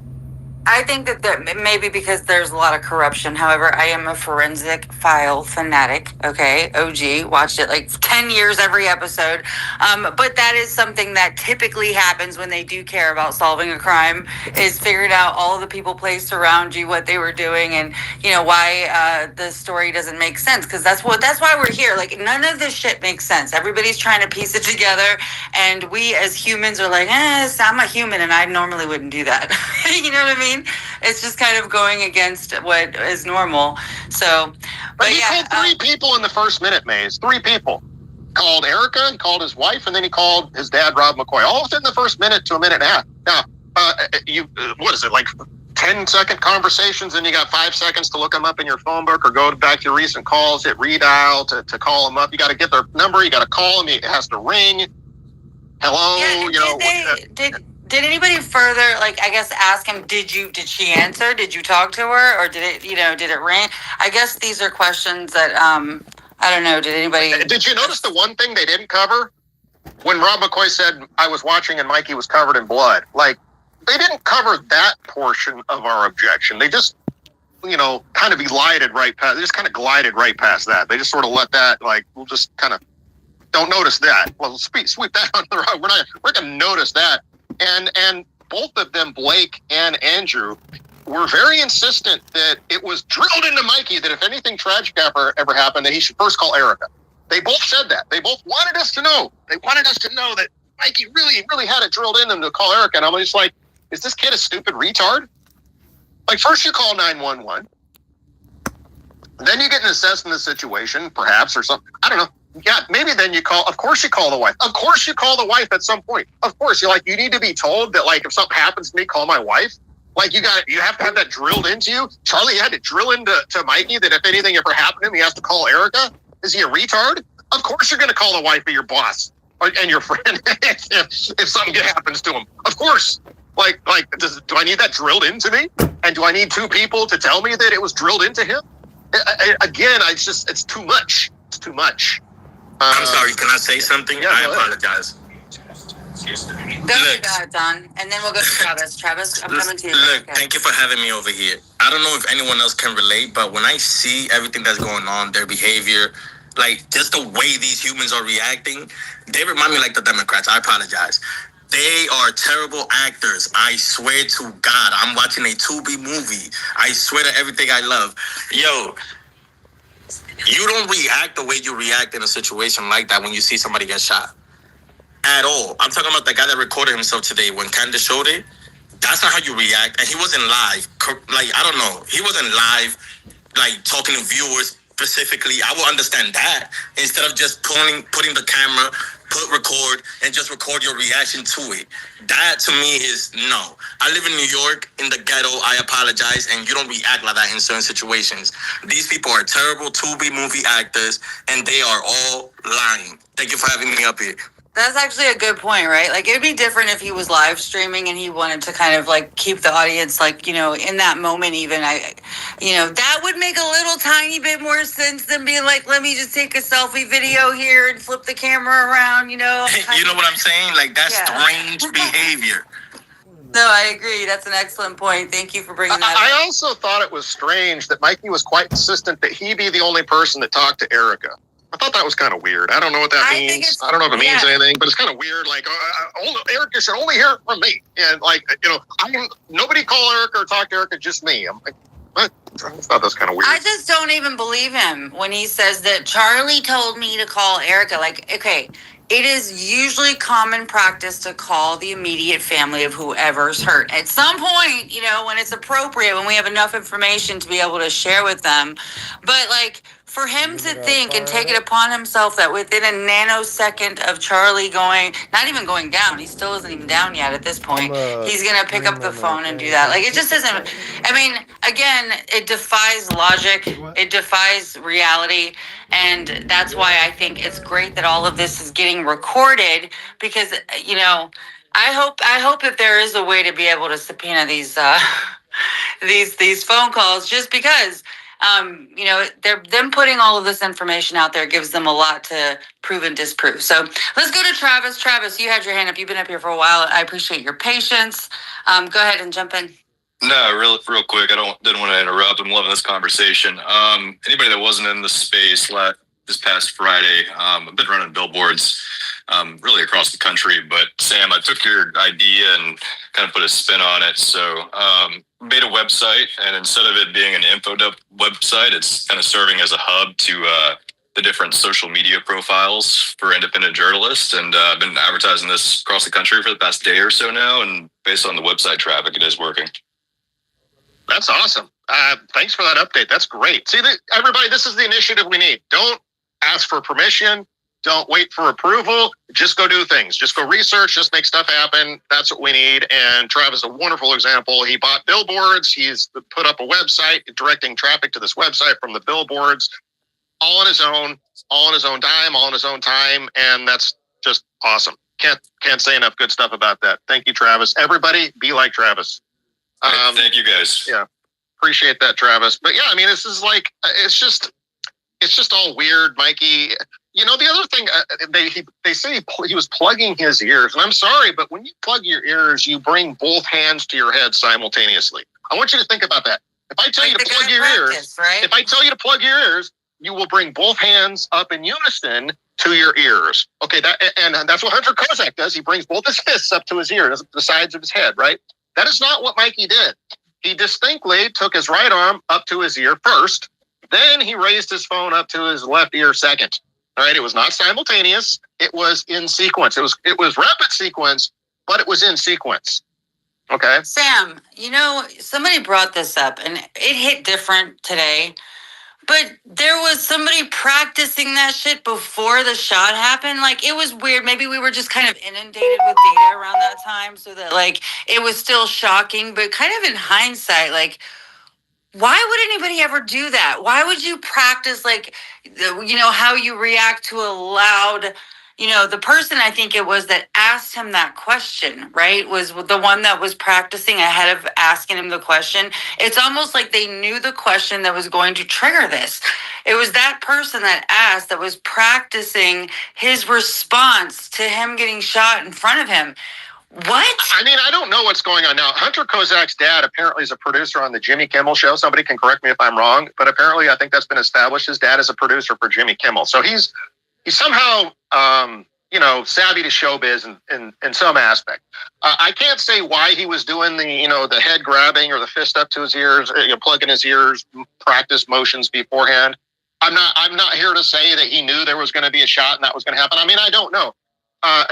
Speaker 4: I think that maybe because there's a lot of corruption. However, I am a forensic file fanatic. Okay, OG, watched it like 10 years every episode. But that is something that typically happens when they do care about solving a crime, is figuring out all of the people placed around you, what they were doing, and why the story doesn't make sense. Because that's why we're here. Like, none of this shit makes sense. Everybody's trying to piece it together, and we as humans are like, I'm a human, and I normally wouldn't do that. You know what I mean? It's just kind of going against what is normal. So,
Speaker 3: but he called three people in the first minute, Maze. 3 people. Called Erica, he called his wife, and then he called his dad, Rob McCoy, all within the first minute to a minute and a half. Now, what is it, like 10-second conversations, and you got 5 seconds to look them up in your phone book or go back to your recent calls, hit redial to call them up. You got to get their number, you got to call them, it has to ring. Hello,
Speaker 4: Did anybody further, like, I guess, ask him, did she answer? Did you talk to her? Or did it ring? I guess these are questions that, I don't know, did anybody...
Speaker 3: Did you notice the one thing they didn't cover? When Rob McCoy said, I was watching and Mikey was covered in blood. Like, they didn't cover that portion of our objection. They just, kind of glided right past, they just kind of glided right past that. They just sort of let that, like, we'll just kind of, don't notice that. Well, sweep that under the rug. We're going to notice that. And both of them, Blake and Andrew, were very insistent that it was drilled into Mikey that if anything tragic ever happened, that he should first call Erica. They both said that. They both wanted us to know. They wanted us to know that Mikey really, really had it drilled in them to call Erica. And I'm just like, is this kid a stupid retard? Like, first you call 911. Then you get an assessment of the situation, perhaps, or something. I don't know. Yeah, maybe then of course you call the wife. Of course you call the wife at some point. Of course, you need to be told that, like, if something happens to me, call my wife. Like, you have to have that drilled into you. Charlie had to drill into Mikey that if anything ever happened to him, he has to call Erica. Is he a retard? Of course you're going to call the wife of your boss and your friend if something happens to him. Of course. Do I need that drilled into me? And do I need two people to tell me that it was drilled into him? Again, it's too much. It's too much.
Speaker 12: I'm sorry. Can I say something?
Speaker 3: Yeah,
Speaker 12: I apologize.
Speaker 4: Go ahead, Don, and then we'll go to Travis. Travis, I'm coming to you.
Speaker 12: Look,
Speaker 4: Okay.
Speaker 12: thank you for having me over here. I don't know if anyone else can relate, but when I see everything that's going on, their behavior, like just the way these humans are reacting, they remind me like the Democrats. I apologize. They are terrible actors. I swear to God, I'm watching a Tubi movie. I swear to everything I love. Yo, you don't react the way you react in a situation like that when you see somebody get shot. At all. I'm talking about the guy that recorded himself today when Candace showed it. That's not how you react. And he wasn't live. Like, I don't know. He wasn't live, like, talking to viewers specifically. I will understand that. Instead of just putting the camera, record, and just record your reaction to it. That, to me, is no. I live in New York, in the ghetto. I apologize. And you don't react like that in certain situations. These people are terrible Tubi movie actors, and they are all lying. Thank you for having me up here.
Speaker 4: That's actually a good point, right? Like, it'd be different if he was live streaming and he wanted to kind of like keep the audience, like, you know, in that moment, even that would make a little tiny bit more sense than being like, let me just take a selfie video here and flip the camera around,
Speaker 12: You know what I'm saying? Like, that's strange behavior.
Speaker 4: No, I agree. That's an excellent point. Thank you for bringing that up.
Speaker 3: I also thought it was strange that Mikey was quite insistent that he be the only person that talked to Erica. I thought that was kind of weird. I don't know what that means. I don't know if it means anything, but it's kind of weird. Like, Erica should only hear it from me. And nobody call Erica or talk to Erica, just me. I'm like, what? I thought that was kind of weird.
Speaker 4: I just don't even believe him when he says that Charlie told me to call Erica. Like, okay, it is usually common practice to call the immediate family of whoever's hurt. At some point, when it's appropriate, when we have enough information to be able to share with them. But, like, for him to think and take it upon himself that within a nanosecond of Charlie not even going down, he still isn't even down yet at this point, he's going to pick up the phone and do that. Like, it just isn't, again, it defies logic, it defies reality, and that's why I think it's great that all of this is getting recorded, because, I hope that there is a way to be able to subpoena these phone calls, just because them putting all of this information out there gives them a lot to prove and disprove. So let's go to Travis. Travis, you had your hand up. You've been up here for a while. I appreciate your patience. Go ahead and jump in.
Speaker 13: No, real quick. Didn't want to interrupt. I'm loving this conversation. Anybody that wasn't in the space this past Friday, I've been running billboards really across the country. But Sam, I took your idea and kind of put a spin on it. So made a website, and instead of it being an info dump website, it's kind of serving as a hub to the different social media profiles for independent journalists. And I've been advertising this across the country for the past day or so now. And based on the website traffic, it is working.
Speaker 3: That's awesome. Thanks for that update. That's great. See, everybody, this is the initiative we need. Don't ask for permission. Don't wait for approval. Just go do things. Just go research. Just make stuff happen. That's what we need. And Travis is a wonderful example. He bought billboards. He's put up a website, directing traffic to this website from the billboards, all on his own dime, all on his own time. And that's just awesome. Can't say enough good stuff about that. Thank you, Travis. Everybody, be like Travis.
Speaker 13: Thank you, guys.
Speaker 3: Yeah, appreciate that, Travis. But yeah, this is like, it's just all weird, Mikey. The other thing, they say he was plugging his ears, and I'm sorry, but when you plug your ears, you bring both hands to your head simultaneously. I want you to think about that. If I tell you to plug your ears,
Speaker 4: right?
Speaker 3: If I tell you to plug your ears, you will bring both hands up in unison to your ears. Okay, and that's what Hunter Kozak does. He brings both his fists up to his ears, the sides of his head, right? That is not what Mikey did. He distinctly took his right arm up to his ear first, then he raised his phone up to his left ear second. All right, it was not simultaneous. It was in sequence. It was rapid sequence, but it was in sequence. Okay.
Speaker 4: Sam, somebody brought this up, and it hit different today. But there was somebody practicing that shit before the shot happened. Like, it was weird. Maybe we were just kind of inundated with data around that time, so that, like, it was still shocking. But kind of in hindsight, like, why would anybody ever do that? Why would you practice, like, how you react to a loud, the person I think it was that asked him that question, right, was the one that was practicing ahead of asking him the question. It's almost like they knew the question that was going to trigger this. It was that person that asked that was practicing his response to him getting shot in front of him. What?
Speaker 3: I mean, I don't know what's going on now. Hunter Kozak's dad apparently is a producer on the Jimmy Kimmel show. Somebody can correct me if I'm wrong, but apparently I think that's been established. His dad is a producer for Jimmy Kimmel. So he's somehow, savvy to showbiz in some aspect. I can't say why he was doing the head grabbing or the fist up to his ears, plugging his ears, practice motions beforehand. I'm not here to say that he knew there was going to be a shot and that was going to happen. I mean, I don't know.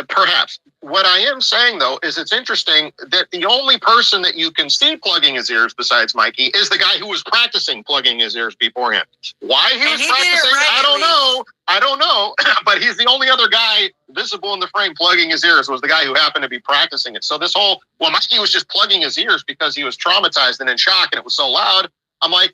Speaker 3: Perhaps. What I am saying, though, is it's interesting that the only person that you can see plugging his ears besides Mikey is the guy who was practicing plugging his ears beforehand. Why he was practicing, I don't know. But he's the only other guy visible in the frame plugging his ears was the guy who happened to be practicing it. So Mikey was just plugging his ears because he was traumatized and in shock and it was so loud. I'm like,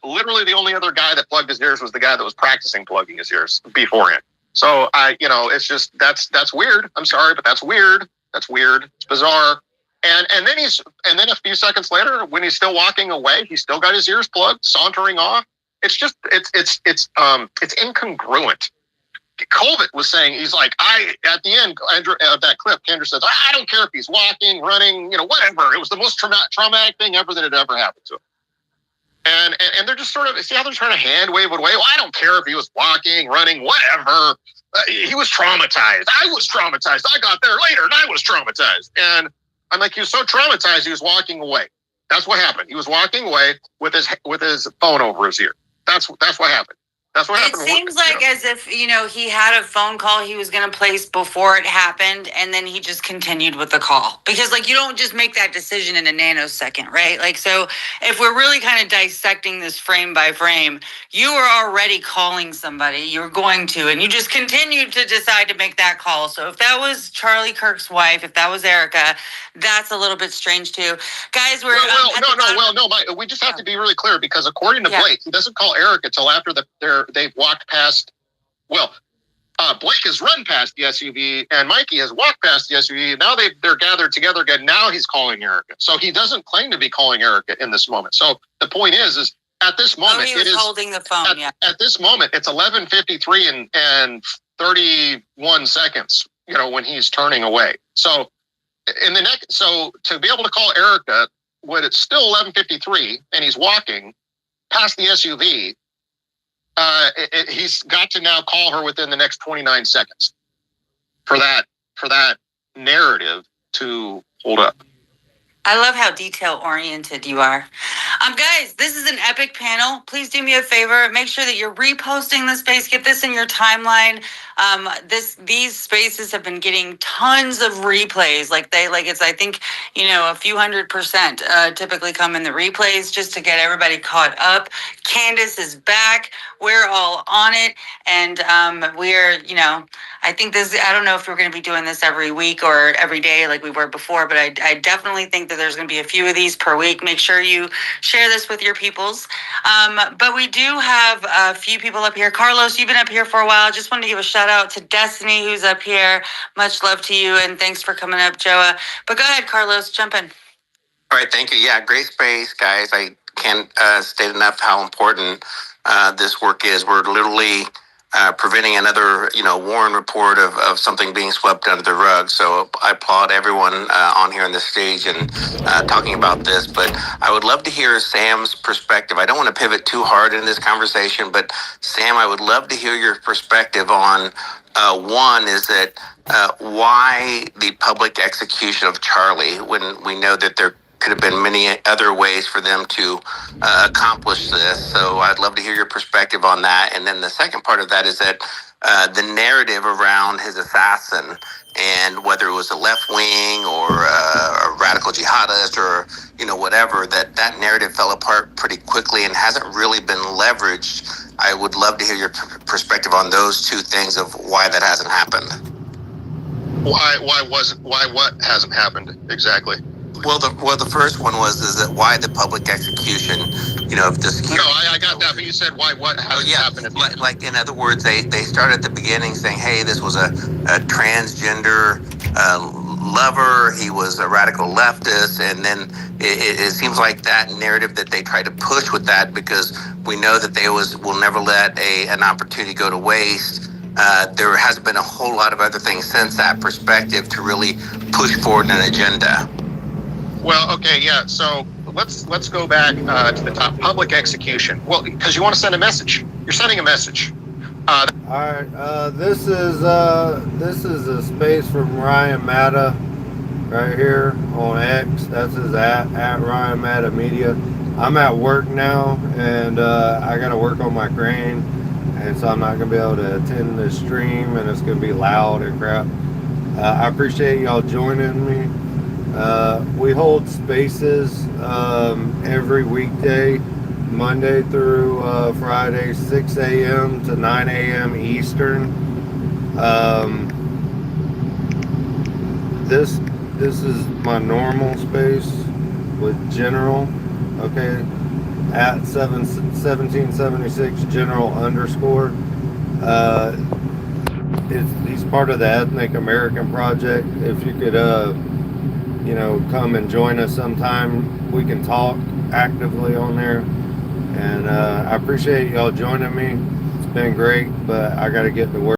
Speaker 3: literally the only other guy that plugged his ears was the guy that was practicing plugging his ears beforehand. So it's just that's weird. I'm sorry, but that's weird. That's weird. It's bizarre. And then a few seconds later, when he's still walking away, he's still got his ears plugged, sauntering off. It's just it's incongruent. Colvett was saying, he's like, at the end of that clip, Candace says, I don't care if he's walking, running, whatever. It was the most traumatic thing ever that had ever happened to him. And they're just sort of, see how they're trying to hand wave it away? Well, I don't care if he was walking, running, whatever. He was traumatized. I was traumatized. I got there later and I was traumatized. And I'm like, he was so traumatized, he was walking away. That's what happened. He was walking away with his phone over his ear. That's what happened. That's what happened.
Speaker 4: It seems like as if, he had a phone call he was going to place before it happened, and then he just continued with the call. Because, you don't just make that decision in a nanosecond, right? So if we're really kind of dissecting this frame by frame, you were already calling somebody, you were going to, and you just continued to decide to make that call. So if that was Charlie Kirk's wife, if that was Erica, that's a little bit strange too. Guys, we're...
Speaker 3: we just have to be really clear, because according to Blake, he doesn't call Erica till after they've walked past. Well, Blake has run past the SUV, and Mikey has walked past the SUV. Now they're gathered together again. Now he's calling Erica. So he doesn't claim to be calling Erica in this moment. So the point is at this moment,
Speaker 4: he was holding the phone.
Speaker 3: At this moment, it's 11:53 and 31 seconds. When he's turning away. So to be able to call Erica when it's still 11:53 and he's walking past the SUV. He's got to now call her within the next 29 seconds for that narrative to hold up.
Speaker 4: I love how detail-oriented you are. Guys, this is an epic panel. Please do me a favor. Make sure that you're reposting the space. Get this in your timeline. These spaces have been getting tons of replays. It's, I think, a few 100% typically come in the replays just to get everybody caught up. Candace is back. We're all on it. And we're, I think I don't know if we're going to be doing this every week or every day like we were before, but I definitely think that there's going to be a few of these per week. Make sure you share this with your peoples. But we do have a few people up here. Carlos, you've been up here for a while. Just wanted to give a shout out to Destiny, who's up here. Much love to you, and thanks for coming up, Joa. But go ahead, Carlos, jump in.
Speaker 14: All right, thank you. Yeah, great space, guys. I can't state enough how important this work is. We're literally preventing another, Warren report of something being swept under the rug. So I applaud everyone on here on the stage and talking about this. But I would love to hear Sam's perspective. I don't want to pivot too hard in this conversation, but Sam, I would love to hear your perspective on one is that why the public execution of Charlie when we know that there could have been many other ways for them to accomplish this. So I'd love to hear your perspective on that. And then the second part of that is that the narrative around his assassin and whether it was a left wing or a radical jihadist or, whatever, that narrative fell apart pretty quickly and hasn't really been leveraged. I would love to hear your perspective on those two things of why that hasn't happened.
Speaker 3: Why what hasn't happened exactly?
Speaker 14: The first one is that why the public execution? Of the security.
Speaker 3: No, I got that, but you said why? What? How did it happen? At the end?
Speaker 14: Like in other words, they started at the beginning saying, "Hey, this was a transgender lover. He was a radical leftist," and then it seems like that narrative that they try to push with that, because we know that they will never let an opportunity go to waste. There has been a whole lot of other things since that perspective to really push forward an agenda.
Speaker 3: Well, okay, yeah. So let's go back to the top. Public execution. Well, because you want to send a message. You're sending a message.
Speaker 15: All right. This is a space from Ryan Matta right here on X. That's his at Ryan Matta Media. I'm at work now, and I got to work on my crane, and so I'm not gonna be able to attend the stream, and it's gonna be loud and crap. I appreciate y'all joining me. We hold spaces every weekday, Monday through Friday, 6 a.m. to 9 a.m. Eastern. This is my normal space with General, okay, at 1776 General _. He's part of the Ethnic American Project. If you could come and join us sometime, we can talk actively on there. And I appreciate y'all joining me. It's been great, but I got to get to work.